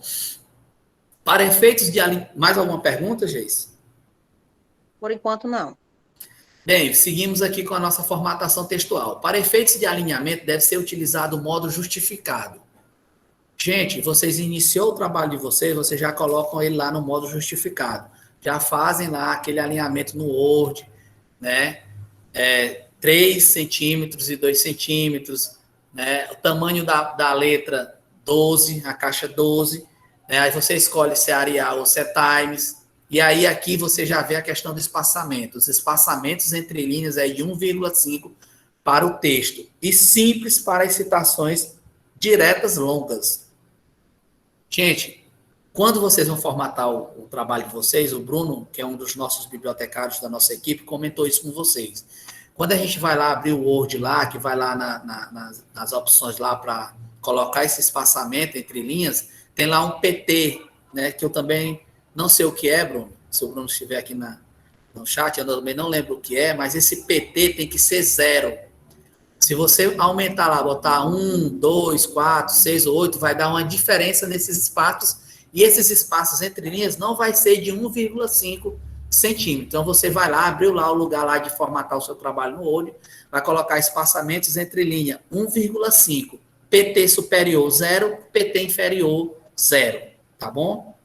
A: Para efeitos de... Mais alguma pergunta, Geis?
C: Por enquanto, não.
A: Bem, seguimos aqui com a nossa formatação textual. Para efeitos de alinhamento, deve ser utilizado o modo justificado. Gente, vocês iniciou o trabalho de vocês já colocam ele lá no modo justificado. Já fazem lá aquele alinhamento no Word, né? 3 centímetros e 2 centímetros, né? O tamanho da letra 12, a caixa 12, né? Aí você escolhe se é Arial ou se é Times. E aí aqui você já vê a questão do espaçamento. Os espaçamentos entre linhas é de 1,5 para o texto. E simples para as citações diretas longas. Gente, quando vocês vão formatar o trabalho de vocês, o Bruno, que é um dos nossos bibliotecários da nossa equipe, comentou isso com vocês. Quando a gente vai lá abrir o Word lá, que vai lá nas opções lá para colocar esse espaçamento entre linhas, tem lá um PT, né, que eu também não sei o que é, Bruno. Se o Bruno estiver aqui no chat, eu também não lembro o que é, mas esse PT tem que ser 0. Se você aumentar lá, botar 1, 2, 4, 6 ou 8, vai dar uma diferença nesses espaços, e esses espaços entre linhas não vai ser de 1,5 centímetro. Então, você vai lá, abriu lá o lugar lá de formatar o seu trabalho no Word, vai colocar espaçamentos entre linha 1,5, PT superior 0, PT inferior 0, tá bom?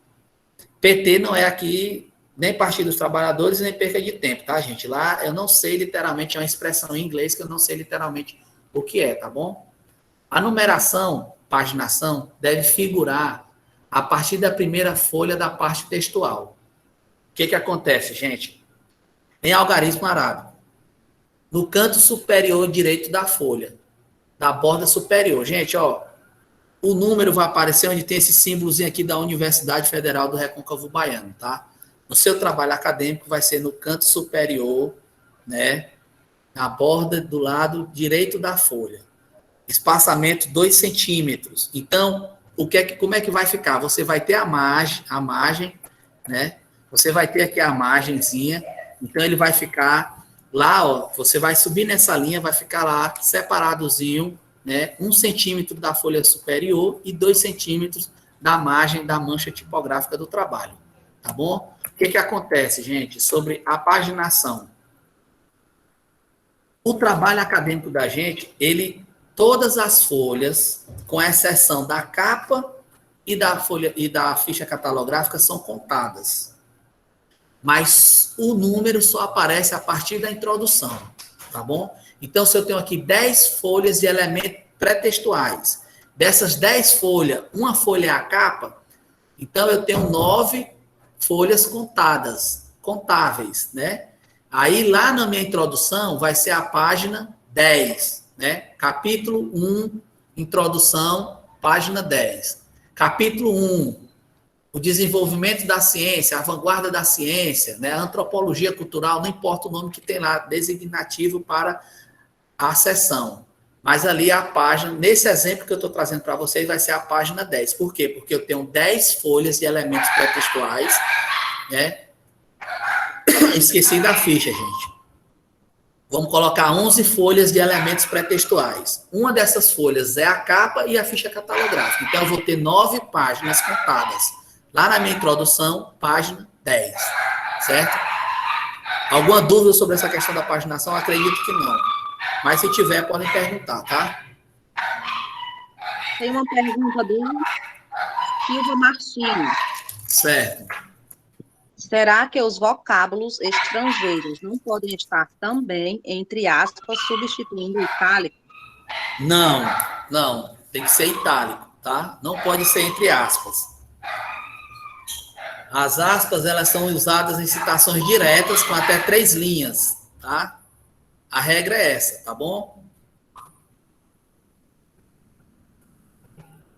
A: PT não é aqui nem Partido dos Trabalhadores, nem perca de tempo, tá, gente? Lá eu não sei literalmente, é uma expressão em inglês que eu não sei literalmente o que é, tá bom? A numeração, paginação, deve figurar a partir da primeira folha da parte textual. O que acontece, gente? Em algarismo arábico, no canto superior direito da folha, da borda superior. Gente, ó, o número vai aparecer onde tem esse símbolozinho aqui da Universidade Federal do Recôncavo Baiano, tá? No seu trabalho acadêmico vai ser no canto superior, né? Na borda do lado direito da folha. Espaçamento 2 centímetros. Então, como é que vai ficar? Você vai ter a margem, né? Você vai ter aqui a margenzinha. Então, ele vai ficar lá, ó. Você vai subir nessa linha, vai ficar lá separadozinho, né? 1 centímetro da folha superior e 2 centímetros da margem da mancha tipográfica do trabalho. Tá bom? O que acontece, gente, sobre a paginação? O trabalho acadêmico da gente, todas as folhas, com exceção da capa e da ficha catalográfica, são contadas. Mas o número só aparece a partir da introdução, tá bom? Então, se eu tenho aqui 10 folhas de elementos pré-textuais, dessas 10 folhas, uma folha é a capa, então eu tenho 9 folhas contáveis, né? Aí, lá na minha introdução, vai ser a página 10, né? Capítulo 1, introdução, página 10. Capítulo 1, o desenvolvimento da ciência, a vanguarda da ciência, né? A antropologia cultural, não importa o nome que tem lá, designativo para a seção. Mas ali a página, nesse exemplo que eu estou trazendo para vocês, vai ser a página 10. Por quê? Porque eu tenho 10 folhas de elementos pré-textuais, né? Esqueci da ficha, gente. Vamos colocar 11 folhas de elementos pré-textuais. Uma dessas folhas é a capa e a ficha catalográfica. Então, eu vou ter 9 páginas contadas. Lá na minha introdução, página 10. Certo? Alguma dúvida sobre essa questão da paginação? Acredito que não. Mas se tiver, podem perguntar, tá?
C: Tem uma pergunta do Silva Martins.
A: Certo.
C: Será que os vocábulos estrangeiros não podem estar também, entre aspas, substituindo o itálico?
A: Não. Tem que ser itálico, tá? Não pode ser entre aspas. As aspas, elas são usadas em citações diretas com até 3 linhas, tá? A regra é essa, tá bom?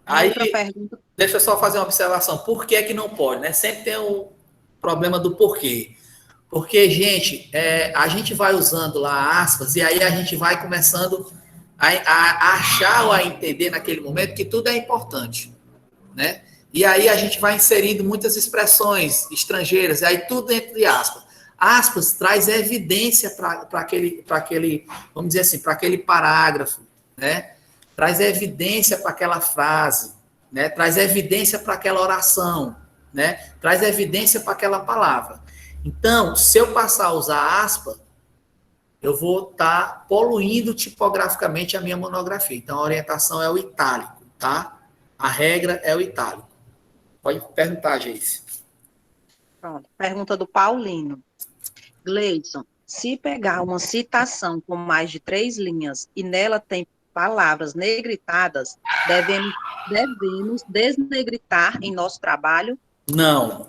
A: Aí,
C: outra pergunta.
A: Deixa eu só fazer uma observação. Por que que não pode, né? Sempre tem o problema do porquê. Porque, gente, a gente vai usando lá aspas e aí a gente vai começando a achar ou a entender naquele momento que tudo é importante, né? E aí a gente vai inserindo muitas expressões estrangeiras, e aí tudo entre aspas. Aspas traz evidência para aquele, vamos dizer assim, para aquele parágrafo, né? traz evidência para aquela frase, né? Traz evidência para aquela oração, né? Traz evidência para aquela palavra. Então, se eu passar a usar aspa, eu vou estar poluindo tipograficamente a minha monografia. Então, a orientação é o itálico, tá? A regra é o itálico. Pode perguntar, Geice.
C: Pronto. Pergunta do Paulino. Gleidson, se pegar uma citação com mais de 3 linhas e nela tem palavras negritadas, devemos desnegritar em nosso trabalho?
A: Não.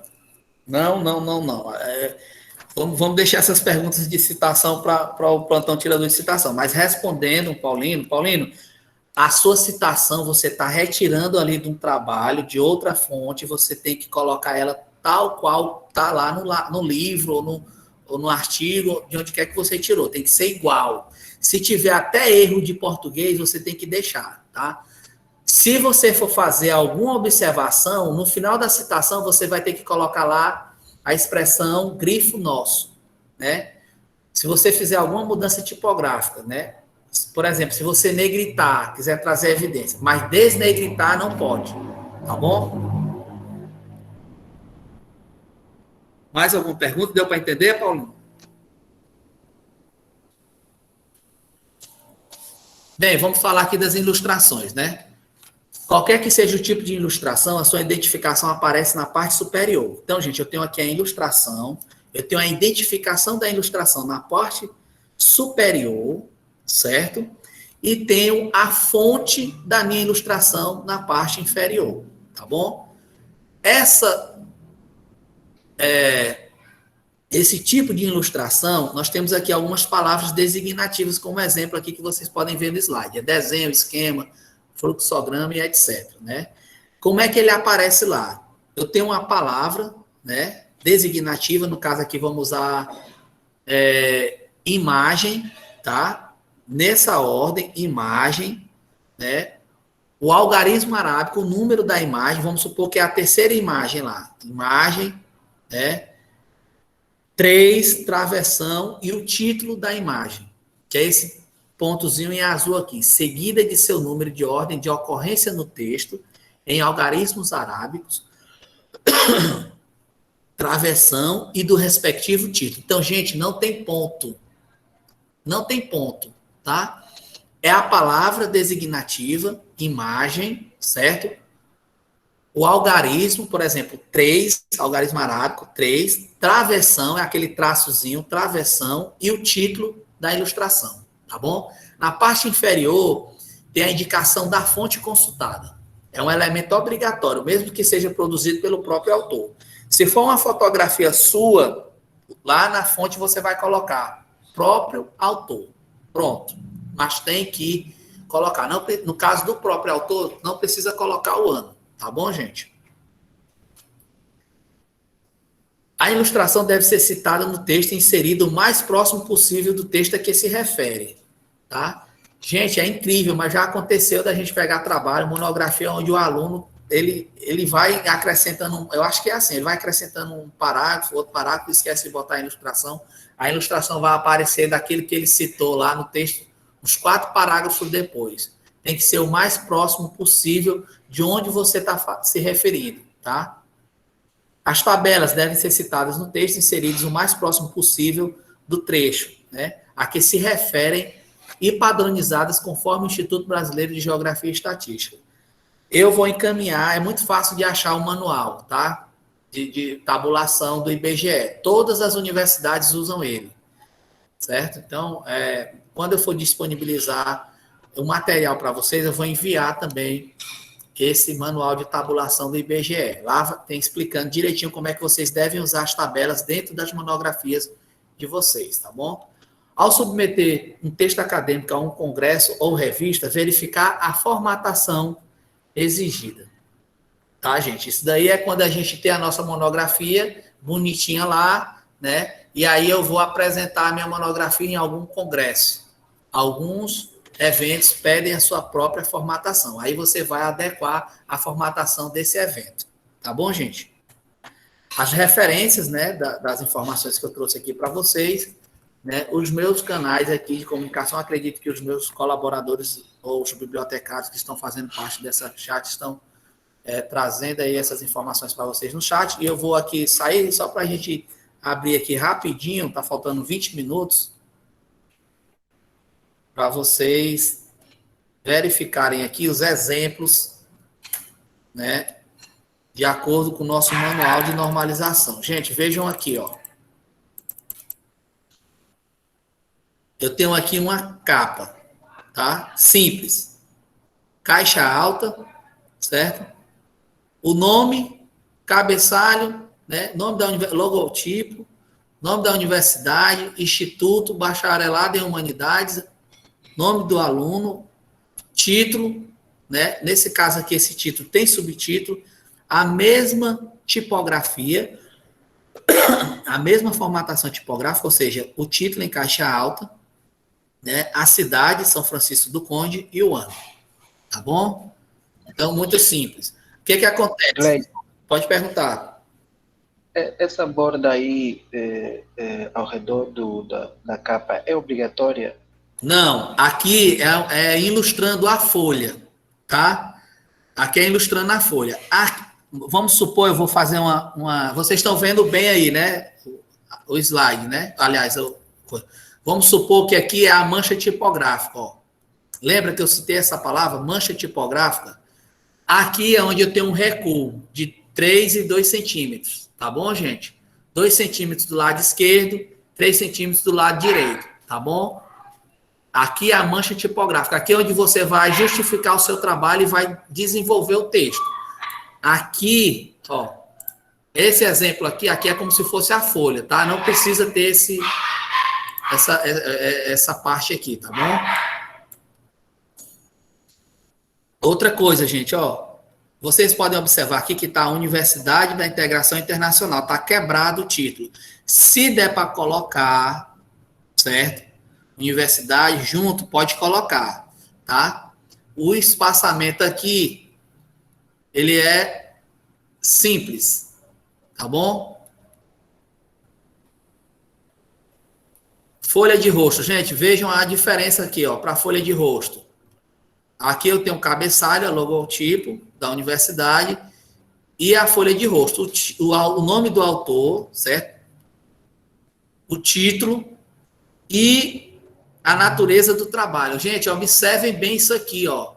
A: Vamos deixar essas perguntas de citação para o plantão tirador de citação. Mas respondendo, Paulino, a sua citação você está retirando ali de um trabalho, de outra fonte, você tem que colocar ela tal qual está lá no livro ou no artigo, de onde quer que você tirou. Tem que ser igual. Se tiver até erro de português, você tem que deixar, tá? Se você for fazer alguma observação, no final da citação você vai ter que colocar lá a expressão grifo nosso, né? Se você fizer alguma mudança tipográfica, né? Por exemplo, se você negritar, quiser trazer evidência, mas desnegritar não pode, tá bom? Mais alguma pergunta? Deu para entender, Paulinho? Bem, vamos falar aqui das ilustrações, né? Qualquer que seja o tipo de ilustração, a sua identificação aparece na parte superior. Então, gente, eu tenho aqui a ilustração, eu tenho a identificação da ilustração na parte superior, certo? E tenho a fonte da minha ilustração na parte inferior, tá bom? Esse tipo de ilustração, nós temos aqui algumas palavras designativas, como exemplo aqui que vocês podem ver no slide. É desenho, esquema, fluxograma e etc, né? Como é que ele aparece lá? Eu tenho uma palavra, né, designativa, no caso aqui vamos usar imagem, tá? Nessa ordem, imagem, né? O algarismo arábico, o número da imagem, vamos supor que é a terceira imagem lá. Imagem, né? 3, travessão e o título da imagem, que é esse pontozinho em azul aqui, seguida de seu número de ordem de ocorrência no texto, em algarismos arábicos, travessão e do respectivo título. Então, gente, não tem ponto. Não tem ponto, tá? É a palavra designativa, imagem, certo? O algarismo, por exemplo, 3, algarismo arábico, 3, travessão, é aquele traçozinho, travessão, e o título da ilustração, tá bom? Na parte inferior, tem a indicação da fonte consultada. É um elemento obrigatório, mesmo que seja produzido pelo próprio autor. Se for uma fotografia sua, lá na fonte você vai colocar próprio autor. Pronto. Mas tem que colocar. Não, no caso do próprio autor, não precisa colocar o ano. Tá bom, gente? A ilustração deve ser citada no texto e inserida o mais próximo possível do texto a que se refere. Tá? Gente, é incrível, mas já aconteceu da gente pegar trabalho, monografia, onde o aluno ele vai acrescentando, eu acho que é assim, ele vai acrescentando um parágrafo, outro parágrafo, esquece de botar a ilustração vai aparecer daquele que ele citou lá no texto, uns 4 parágrafos depois. Tem que ser o mais próximo possível de onde você está se referindo, tá? As tabelas devem ser citadas no texto, inseridas o mais próximo possível do trecho, né? A que se referem e padronizadas conforme o Instituto Brasileiro de Geografia e Estatística. Eu vou encaminhar, é muito fácil de achar o manual, tá? De tabulação do IBGE. Todas as universidades usam ele, certo? Então, quando eu for disponibilizar o material para vocês, eu vou enviar também esse manual de tabulação do IBGE. Lá tem explicando direitinho como é que vocês devem usar as tabelas dentro das monografias de vocês, tá bom? Ao submeter um texto acadêmico a um congresso ou revista, verificar a formatação exigida. Tá, gente? Isso daí é quando a gente tem a nossa monografia bonitinha lá, né? E aí eu vou apresentar a minha monografia em algum congresso. Alguns eventos pedem a sua própria formatação. Aí você vai adequar a formatação desse evento. Tá bom, gente? As referências, né, das informações que eu trouxe aqui para vocês né, os meus canais aqui de comunicação. Acredito que os meus colaboradores ou os bibliotecários que estão fazendo parte dessa chat estão trazendo aí essas informações para vocês no chat. E eu vou aqui sair só para a gente abrir aqui rapidinho, está faltando 20 minutos, para vocês verificarem aqui os exemplos, né, de acordo com o nosso manual de normalização. Gente, vejam aqui, ó. Eu tenho aqui uma capa, tá? Simples. Caixa alta, certo? O nome, cabeçalho, né? Nome da logotipo, nome da universidade, instituto, bacharelado em humanidades, nome do aluno, título, né? Nesse caso aqui, esse título tem subtítulo, a mesma tipografia, a mesma formatação tipográfica, ou seja, o título em caixa alta, né? A cidade, São Francisco do Conde, e o ano. Tá bom? Então, muito simples. O que acontece?
E: Gleison,
A: Pode perguntar.
E: essa borda aí ao redor da capa é obrigatória?
A: Não, aqui é ilustrando a folha, tá? Aqui é ilustrando a folha. Vamos supor, eu vou fazer Vocês estão vendo bem aí, né? O slide, né? Aliás, vamos supor que aqui é a mancha tipográfica, ó. Lembra que eu citei essa palavra, mancha tipográfica? Aqui é onde eu tenho um recuo de 3 e 2 centímetros, tá bom, gente? 2 centímetros do lado esquerdo, 3 centímetros do lado direito, tá bom? Aqui é a mancha tipográfica. Aqui é onde você vai justificar o seu trabalho e vai desenvolver o texto. Aqui, ó, esse exemplo aqui é como se fosse a folha, tá? Não precisa ter essa parte aqui, tá bom? Outra coisa, gente, ó, vocês podem observar aqui que está a Universidade da Integração Internacional, está quebrado o título. Se der para colocar, certo? Universidade junto, pode colocar, tá? O espaçamento aqui, ele é simples, tá bom? Folha de rosto, gente, vejam a diferença aqui, ó, para folha de rosto. Aqui eu tenho o cabeçalho, o logotipo da universidade e a folha de rosto. O nome do autor, certo? O título e a natureza do trabalho. Gente, observem bem isso aqui, ó.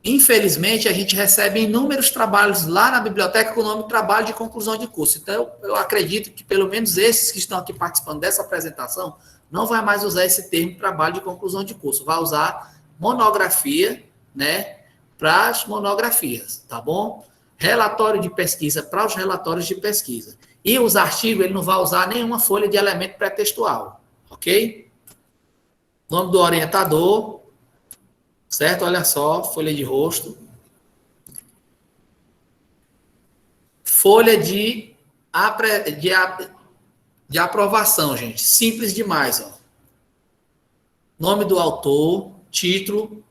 A: Infelizmente, a gente recebe inúmeros trabalhos lá na biblioteca com o nome trabalho de conclusão de curso. Então, eu acredito que pelo menos esses que estão aqui participando dessa apresentação não vai mais usar esse termo trabalho de conclusão de curso. Vai usar monografia, né, para as monografias, tá bom? Relatório de pesquisa para os relatórios de pesquisa. E os artigos, ele não vai usar nenhuma folha de elemento pré-textual, ok? Nome do orientador, certo? Olha só, folha de rosto. Folha de aprovação, gente. Simples demais, ó. Nome do autor, título,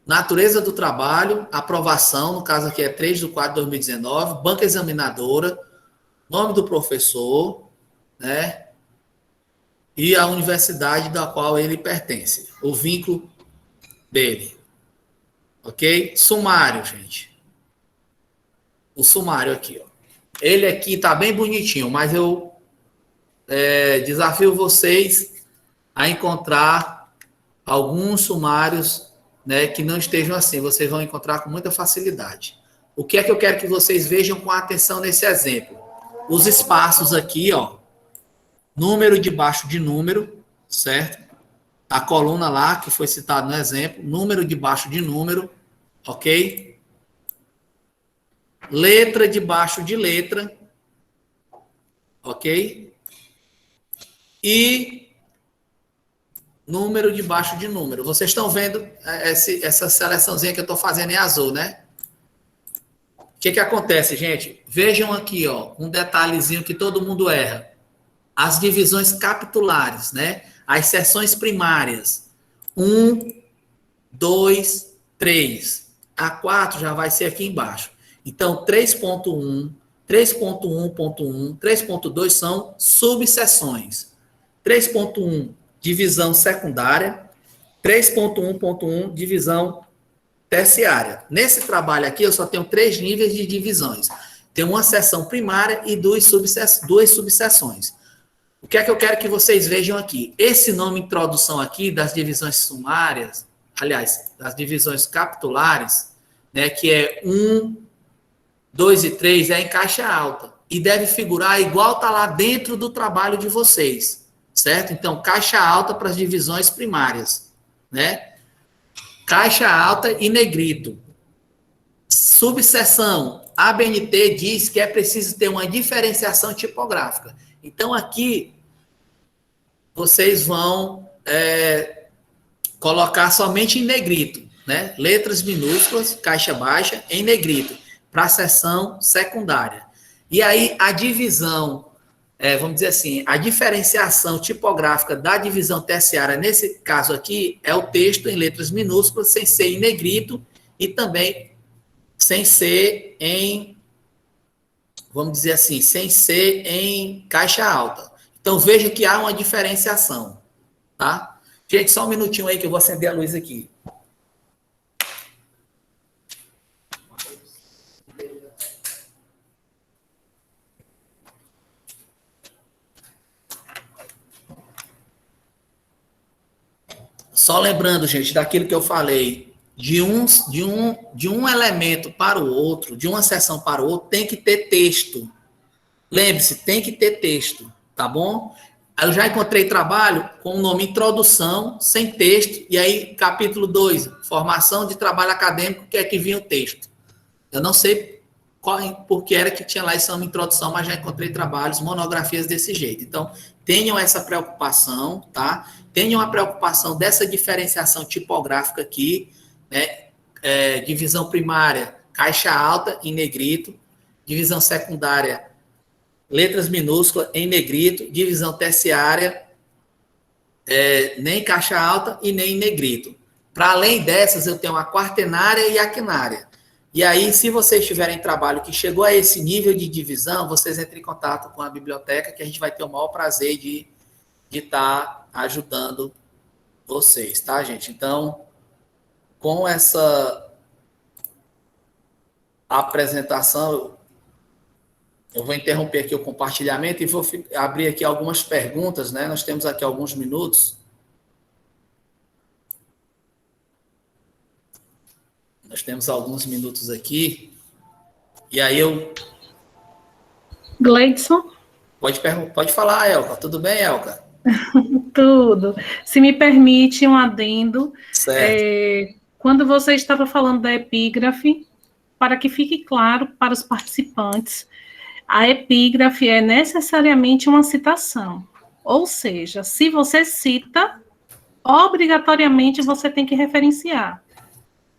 A: natureza do trabalho, aprovação, no caso aqui é 3/4/2019, banca examinadora, nome do professor, né? E a universidade da qual ele pertence, o vínculo dele. Ok? Sumário, gente. O sumário aqui, ó. Ele aqui tá bem bonitinho, mas eu desafio vocês a encontrar alguns sumários, né, que não estejam assim. Vocês vão encontrar com muita facilidade. O que é que eu quero que vocês vejam com atenção nesse exemplo? Os espaços aqui, ó. Número debaixo de número, certo? A coluna lá, que foi citado no exemplo. Número debaixo de número, ok? Letra debaixo de letra, ok? E número debaixo de número. Vocês estão vendo essa seleçãozinha que eu estou fazendo em azul, né? O que acontece, gente? Vejam aqui, ó, um detalhezinho que todo mundo erra. As divisões capitulares, né? As seções primárias. 1, 2, 3. A 4 já vai ser aqui embaixo. Então, 3.1, 3.1.1, 3.2 são subseções. 3.1, divisão secundária. 3.1.1, divisão terciária. Nesse trabalho aqui, eu só tenho 3 níveis de divisões. Tem uma seção primária e 2 subseções. O que é que eu quero que vocês vejam aqui? Esse nome introdução aqui das divisões sumárias, aliás, das divisões capitulares, né, que é 1, 2 e 3, é em caixa alta. E deve figurar igual está lá dentro do trabalho de vocês, certo? Então, caixa alta para as divisões primárias, né? Caixa alta e negrito. Subseção. A ABNT diz que é preciso ter uma diferenciação tipográfica. Então, aqui, vocês vão colocar somente em negrito, né? Letras minúsculas, caixa baixa, em negrito, para a seção secundária. E aí, a divisão, vamos dizer assim, a diferenciação tipográfica da divisão terciária, nesse caso aqui, é o texto em letras minúsculas, sem ser em negrito, e também sem ser em, vamos dizer assim, sem ser em caixa alta. Então, veja que há uma diferenciação, tá? Gente, só um minutinho aí que eu vou acender a luz aqui. Só lembrando, gente, daquilo que eu falei, de um elemento para o outro, de uma seção para o outro, tem que ter texto. Lembre-se, tem que ter texto, tá bom? Eu já encontrei trabalho com o nome Introdução, sem texto, e aí capítulo 2, Formação de Trabalho Acadêmico, que é que vinha o texto. Eu não sei por que era que tinha lá esse nome Introdução, mas já encontrei trabalhos, monografias desse jeito. Então, tenham essa preocupação, tá? Tenham a preocupação dessa diferenciação tipográfica aqui, né? Divisão primária, caixa alta em negrito, divisão secundária, letras minúsculas em negrito, divisão terciária, nem caixa alta e nem em negrito. Para além dessas, eu tenho a quaternária e a quinária. E aí, se vocês tiverem trabalho que chegou a esse nível de divisão, vocês entrem em contato com a biblioteca, que a gente vai ter o maior prazer de estar ajudando vocês, tá, gente? Então, com essa apresentação, eu vou interromper aqui o compartilhamento e vou abrir aqui algumas perguntas, né? Nós temos aqui alguns minutos. Nós temos alguns minutos aqui. E aí
F: Gleidson?
A: Pode falar, Elka. Tudo bem, Elka?
F: Tudo. Se me permite um adendo.
A: Certo.
F: Quando você estava falando da epígrafe, para que fique claro para os participantes, a epígrafe é necessariamente uma citação. Ou seja, se você cita, obrigatoriamente você tem que referenciar.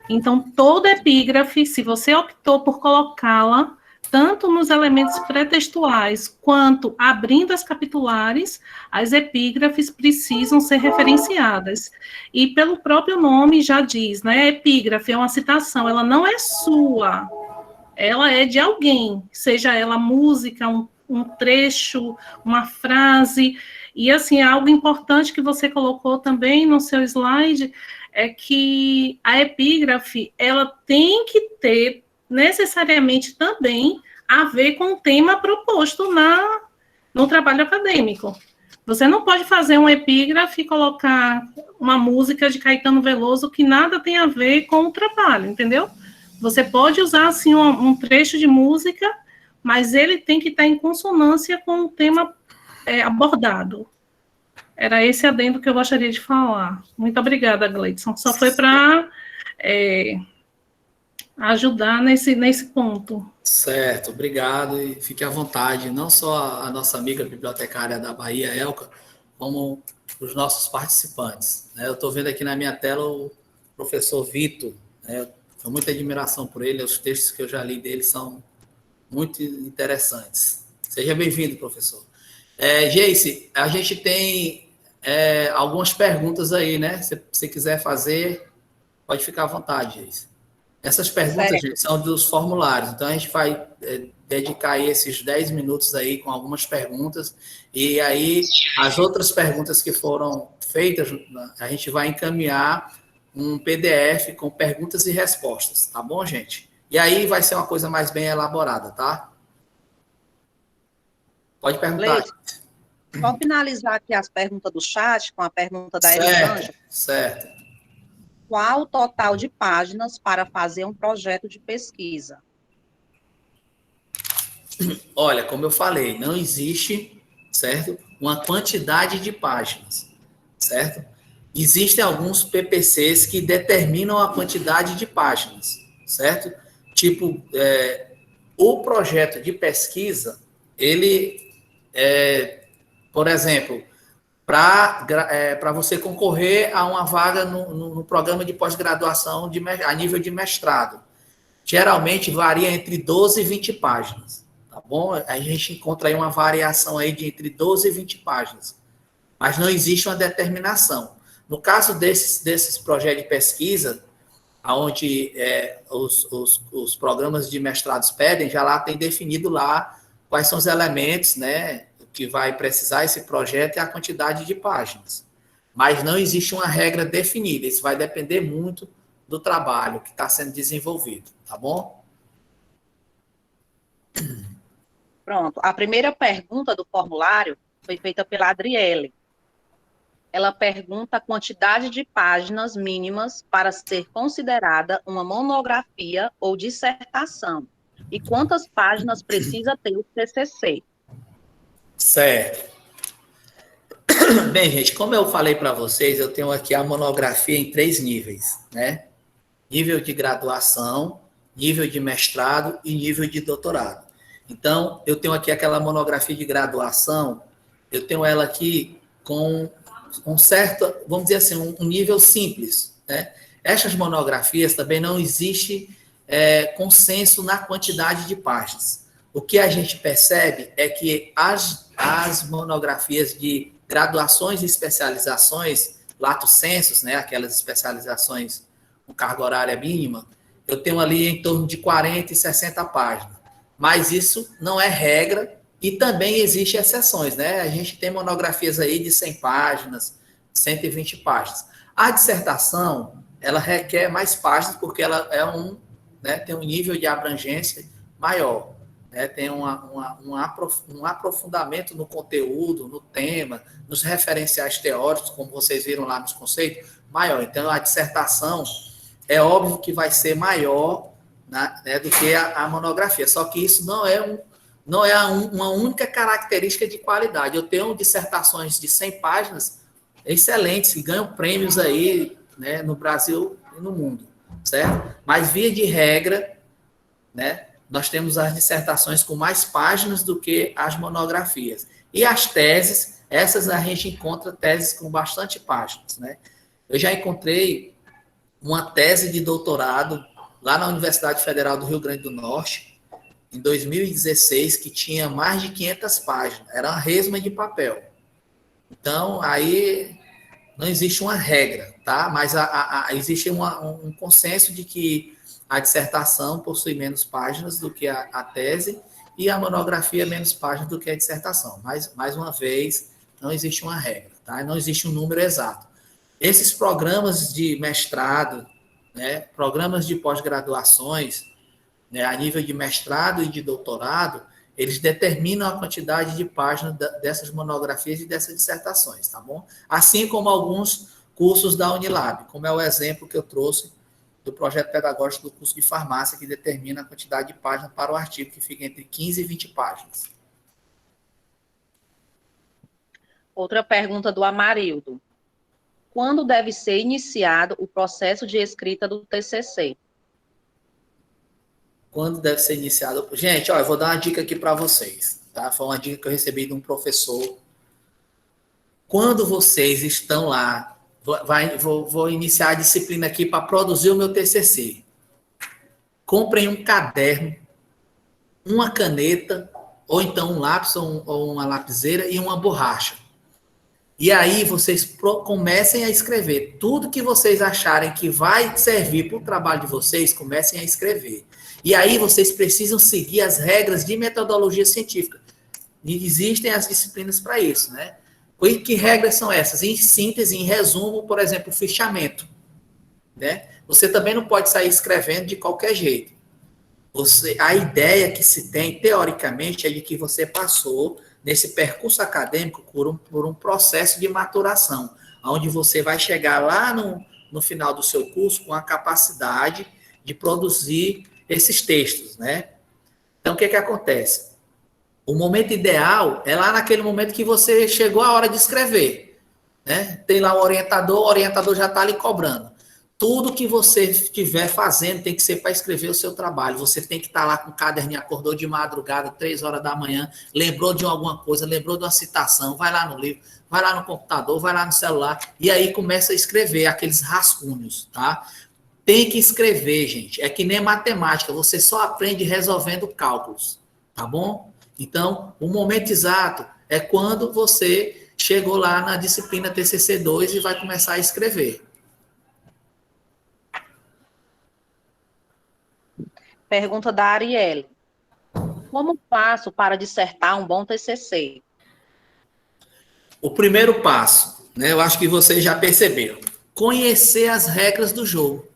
F: Então, toda epígrafe, se você optou por colocá-la, tanto nos elementos pré-textuais, quanto abrindo as capitulares, as epígrafes precisam ser referenciadas. E pelo próprio nome já diz, né? Epígrafe é uma citação, ela não é sua, ela é de alguém, seja ela música, um trecho, uma frase. E, assim, algo importante que você colocou também no seu slide é que a epígrafe, ela tem que ter necessariamente também a ver com o tema proposto no trabalho acadêmico. Você não pode fazer uma epígrafe e colocar uma música de Caetano Veloso que nada tem a ver com o trabalho, entendeu? Você pode usar, assim, um trecho de música, mas ele tem que estar em consonância com o tema abordado. Era esse adendo que eu gostaria de falar. Muito obrigada, Gleidson. Só foi para ajudar nesse ponto.
A: Certo, obrigado e fique à vontade. Não só a nossa amiga bibliotecária da Bahia, Elka, como os nossos participantes, né? Eu estou vendo aqui na minha tela o professor Vitor, né? Eu tenho muita admiração por ele, os textos que eu já li dele são muito interessantes. Seja bem-vindo, professor. Geice, a gente tem algumas perguntas aí, né? Se você quiser fazer, pode ficar à vontade, Geice. Essas perguntas,
C: Certo.
A: gente, são dos formulários. Então, a gente vai dedicar aí esses 10 minutos aí com algumas perguntas. E aí, as outras perguntas que foram feitas, a gente vai encaminhar um PDF com perguntas e respostas. Tá bom, gente? E aí vai ser uma coisa mais bem elaborada, tá? Pode perguntar.
C: Leite, só finalizar aqui as perguntas do chat com a pergunta da
A: Certo,
C: Elisângela.
A: certo.
C: Qual o total de páginas para fazer um projeto de pesquisa?
A: Olha, como eu falei, não existe, certo, uma quantidade de páginas, certo? Existem alguns PPCs que determinam a quantidade de páginas, certo? Tipo, o projeto de pesquisa, ele, por exemplo, para você concorrer a uma vaga no programa de pós-graduação a nível de mestrado, geralmente varia entre 12 e 20 páginas, tá bom? A gente encontra aí uma variação aí de entre 12 e 20 páginas, mas não existe uma determinação. No caso desses projetos de pesquisa, onde os programas de mestrados pedem, já lá tem definido lá quais são os elementos, né, que vai precisar esse projeto e a quantidade de páginas. Mas não existe uma regra definida, isso vai depender muito do trabalho que está sendo desenvolvido, tá bom?
C: Pronto. A primeira pergunta do formulário foi feita pela Adriele. Ela pergunta a quantidade de páginas mínimas para ser considerada uma monografia ou dissertação. E quantas páginas precisa ter o TCC?
A: Certo. Bem, gente, como eu falei para vocês, eu tenho aqui a monografia em 3 níveis, né? Nível de graduação, nível de mestrado e nível de doutorado. Então, eu tenho aqui aquela monografia de graduação, eu tenho ela aqui com um certo, vamos dizer assim, um nível simples, né? Estas monografias também não existe consenso na quantidade de páginas. O que a gente percebe é que as monografias de graduações e especializações, lato sensus, né, aquelas especializações com carga horária mínima, eu tenho ali em torno de 40 e 60 páginas. Mas isso não é regra e também existem exceções, né? A gente tem monografias aí de 100 páginas, 120 páginas. A dissertação, ela requer mais páginas porque ela tem um nível de abrangência maior. Tem um aprofundamento no conteúdo, no tema, nos referenciais teóricos, como vocês viram lá nos conceitos, maior. Então, a dissertação é óbvio que vai ser maior, né, do que a monografia. Só que isso não é uma única característica de qualidade. Eu tenho dissertações de 100 páginas excelentes, que ganham prêmios aí, né, no Brasil e no mundo, certo? Mas, via de regra, né, nós temos as dissertações com mais páginas do que as monografias. E as teses, essas a gente encontra teses com bastante páginas, né? Eu já encontrei uma tese de doutorado lá na Universidade Federal do Rio Grande do Norte, em 2016, que tinha mais de 500 páginas. Era uma resma de papel. Então, aí não existe uma regra, tá? Mas existe um consenso de que a dissertação possui menos páginas do que a tese e a monografia menos páginas do que a dissertação. Mas, mais uma vez, não existe uma regra, tá? Não existe um número exato. Esses programas de mestrado, né, programas de pós-graduações, né, a nível de mestrado e de doutorado, eles determinam a quantidade de páginas dessas monografias e dessas dissertações, tá bom? Assim como alguns cursos da Unilab, como é o exemplo que eu trouxe do projeto pedagógico do curso de farmácia, que determina a quantidade de páginas para o artigo, que fica entre 15 e 20 páginas.
C: Outra pergunta do Amarildo. Quando deve ser iniciado o processo de escrita do TCC?
A: Quando deve ser iniciado? Gente, ó, eu vou dar uma dica aqui para vocês, tá? Foi uma dica que eu recebi de um professor. Quando vocês estão lá, vou iniciar a disciplina aqui para produzir o meu TCC. Comprem um caderno, uma caneta, ou então um lápis ou uma lapiseira e uma borracha. E aí vocês comecem a escrever. Tudo que vocês acharem que vai servir para o trabalho de vocês, comecem a escrever. E aí vocês precisam seguir as regras de metodologia científica. E existem as disciplinas para isso, né? E que regras são essas? Em síntese, em resumo, por exemplo, fichamento. Né? Você também não pode sair escrevendo de qualquer jeito. A ideia que se tem, teoricamente, é de que você passou nesse percurso acadêmico por um processo de maturação, onde você vai chegar lá no final do seu curso com a capacidade de produzir esses textos, né? Então, o que acontece? O momento ideal é lá naquele momento que você chegou a hora de escrever, né? Tem lá o orientador já está ali cobrando. Tudo que você estiver fazendo tem que ser para escrever o seu trabalho. Você tem que estar lá com o caderninho, acordou de madrugada, 3 horas da manhã, lembrou de alguma coisa, lembrou de uma citação, vai lá no livro, vai lá no computador, vai lá no celular, e aí começa a escrever aqueles rascunhos, tá? Tem que escrever, gente. É que nem matemática, você só aprende resolvendo cálculos, tá bom? Então, o momento exato é quando você chegou lá na disciplina TCC2 e vai começar a escrever.
C: Pergunta da Arielle. Como faço para dissertar um bom TCC?
A: O primeiro passo, né, eu acho que vocês já perceberam, conhecer as regras do jogo.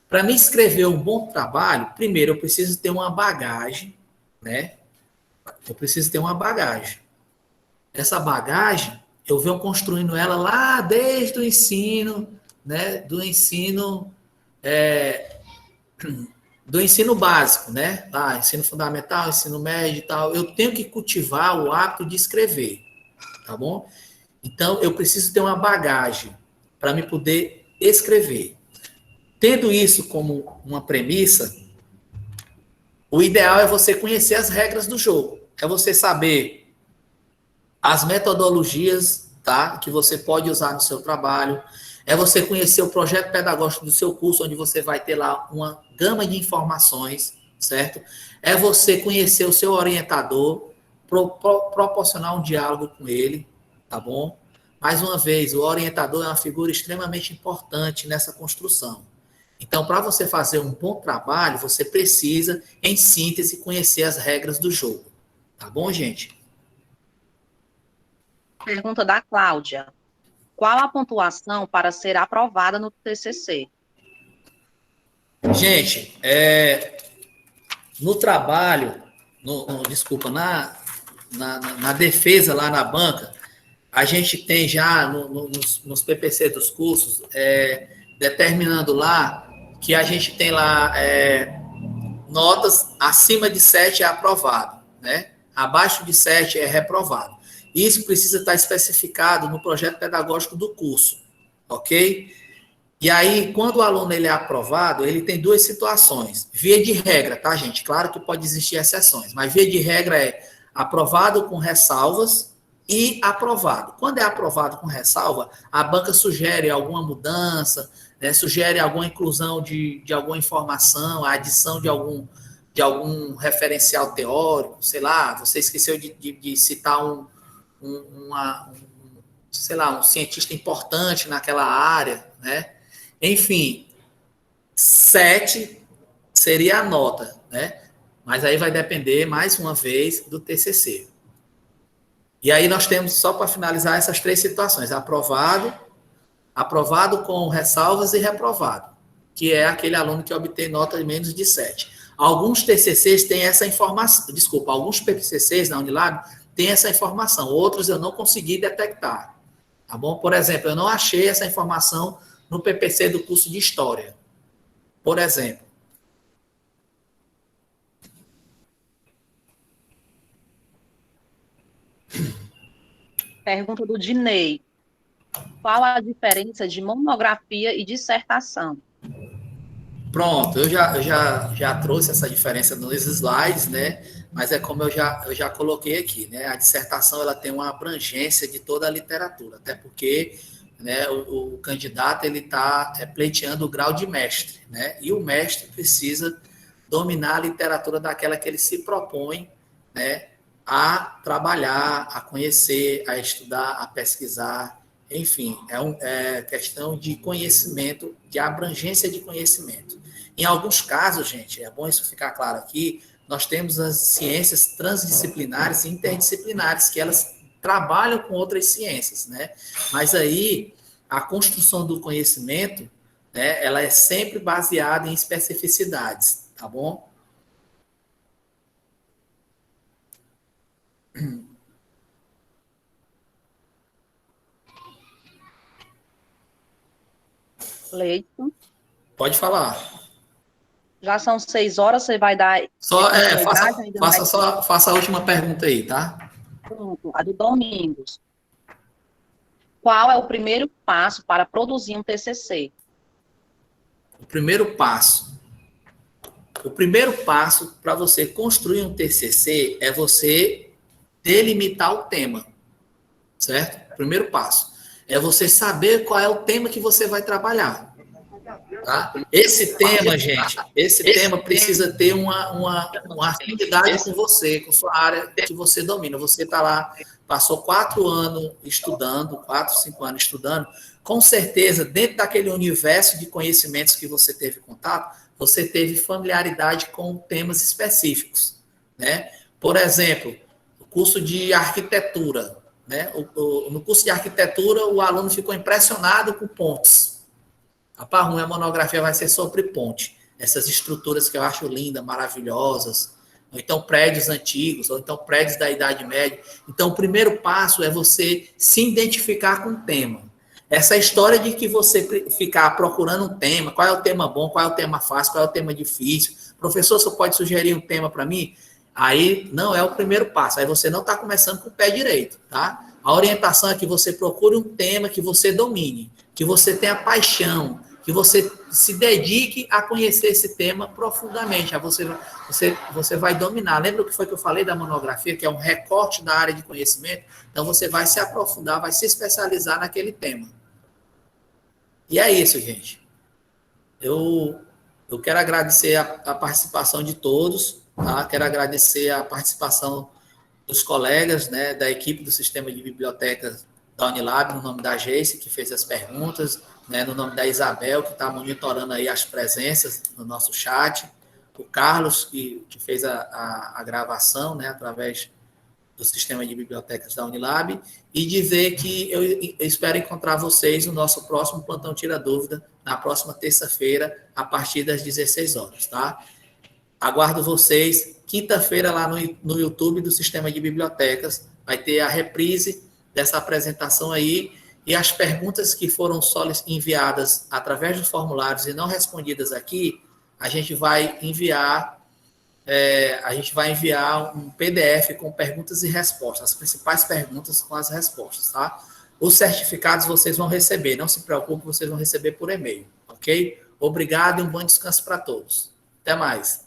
A: Para me escrever um bom trabalho, primeiro eu preciso ter uma bagagem, né? Eu preciso ter uma bagagem. Essa bagagem, eu venho construindo ela lá desde o ensino, né? Do ensino básico, né? Ensino fundamental, ensino médio e tal. Eu tenho que cultivar o hábito de escrever, tá bom? Então, eu preciso ter uma bagagem para me poder escrever. Tendo isso como uma premissa, o ideal é você conhecer as regras do jogo. É você saber as metodologias, tá, que você pode usar no seu trabalho. É você conhecer o projeto pedagógico do seu curso, onde você vai ter lá uma gama de informações, certo? É você conhecer o seu orientador, proporcionar um diálogo com ele, tá bom? Mais uma vez, o orientador é uma figura extremamente importante nessa construção. Então, para você fazer um bom trabalho, você precisa, em síntese, conhecer as regras do jogo. Tá bom, gente?
C: Pergunta da Cláudia. Qual a pontuação para ser aprovada no TCC?
A: Gente, no trabalho, desculpa, na defesa lá na banca, a gente tem já nos PPC dos cursos, determinando lá que a gente tem lá notas acima de 7 é aprovado, né? Abaixo de 7 é reprovado. Isso precisa estar especificado no projeto pedagógico do curso, ok? E aí, quando o aluno ele é aprovado, ele tem 2 situações. Via de regra, tá, gente? Claro que pode existir exceções, mas via de regra é aprovado com ressalvas e aprovado. Quando é aprovado com ressalva, a banca sugere alguma mudança, né, sugere alguma inclusão de alguma informação, a adição de algum referencial teórico, sei lá, você esqueceu de citar um cientista importante naquela área, né? Enfim, 7 seria a nota, né? Mas aí vai depender, mais uma vez, do TCC. E aí nós temos, só para finalizar, essas 3 situações: aprovado com ressalvas e reprovado, que é aquele aluno que obtém nota de menos de 7. Alguns TCCs têm essa informação, alguns PCCs na Unilab têm essa informação, outros eu não consegui detectar, tá bom? Por exemplo, eu não achei essa informação no PPC do curso de História, por exemplo.
C: Pergunta do Dinei. Qual a diferença de monografia e dissertação?
A: Pronto, eu já trouxe essa diferença nos slides, né? Mas é como eu já coloquei aqui, né? A dissertação ela tem uma abrangência de toda a literatura, até porque, né, o candidato ele está pleiteando o grau de mestre, né? E o mestre precisa dominar a literatura daquela que ele se propõe, né, a trabalhar, a conhecer, a estudar, a pesquisar, enfim, é questão de conhecimento, de abrangência de conhecimento. Em alguns casos, gente, é bom isso ficar claro aqui, nós temos as ciências transdisciplinares e interdisciplinares, que elas trabalham com outras ciências, né? Mas aí, a construção do conhecimento, né, ela é sempre baseada em especificidades, tá bom?
C: Leito.
A: Pode falar.
C: Já são 6 horas, você vai dar
A: Só,
C: continuidade ainda mais?
A: faça a última pergunta aí, tá?
C: Pronto, a do Domingos. Qual é o primeiro passo para produzir um TCC?
A: O primeiro passo para você construir um TCC é você delimitar o tema, certo? Primeiro passo é você saber qual é o tema que você vai trabalhar. Tá? Esse tema, gente, precisa ter uma afinidade com você, com sua área que você domina. Você está lá, passou 4 anos estudando, 4, 5 anos estudando, com certeza, dentro daquele universo de conhecimentos que você teve contato, você teve familiaridade com temas específicos, né? Por exemplo, o curso de arquitetura, né? No curso de arquitetura, o aluno ficou impressionado com pontes. A minha monografia vai ser sobre ponte. Essas estruturas que eu acho lindas, maravilhosas, ou então prédios antigos, ou então prédios da Idade Média. Então, o primeiro passo é você se identificar com o tema. Essa história de que você ficar procurando um tema, qual é o tema bom, qual é o tema fácil, qual é o tema difícil. Professor, você pode sugerir um tema para mim? Aí não é o primeiro passo. Aí você não está começando com o pé direito, tá? A orientação é que você procure um tema que você domine, que você tenha paixão, que você se dedique a conhecer esse tema profundamente. Aí você vai dominar. Lembra o que foi que eu falei da monografia, que é um recorte da área de conhecimento? Então, você vai se aprofundar, vai se especializar naquele tema. E é isso, gente. Eu quero agradecer a participação de todos, tá? Quero agradecer a participação dos colegas, né, da equipe do Sistema de Bibliotecas da Unilab, no nome da Geice, que fez as perguntas, né, no nome da Isabel, que está monitorando aí as presenças no nosso chat, o Carlos, que fez a gravação, né, através do Sistema de Bibliotecas da Unilab, e dizer que eu espero encontrar vocês no nosso próximo Plantão Tira Dúvida, na próxima terça-feira, a partir das 16 horas, tá? Aguardo vocês, quinta-feira, lá no YouTube do Sistema de Bibliotecas, vai ter a reprise dessa apresentação aí, e as perguntas que foram só enviadas através dos formulários e não respondidas aqui, a gente vai enviar um PDF com perguntas e respostas, as principais perguntas com as respostas, tá? Os certificados vocês vão receber, não se preocupe, vocês vão receber por e-mail, ok? Obrigado e um bom descanso para todos. Até mais.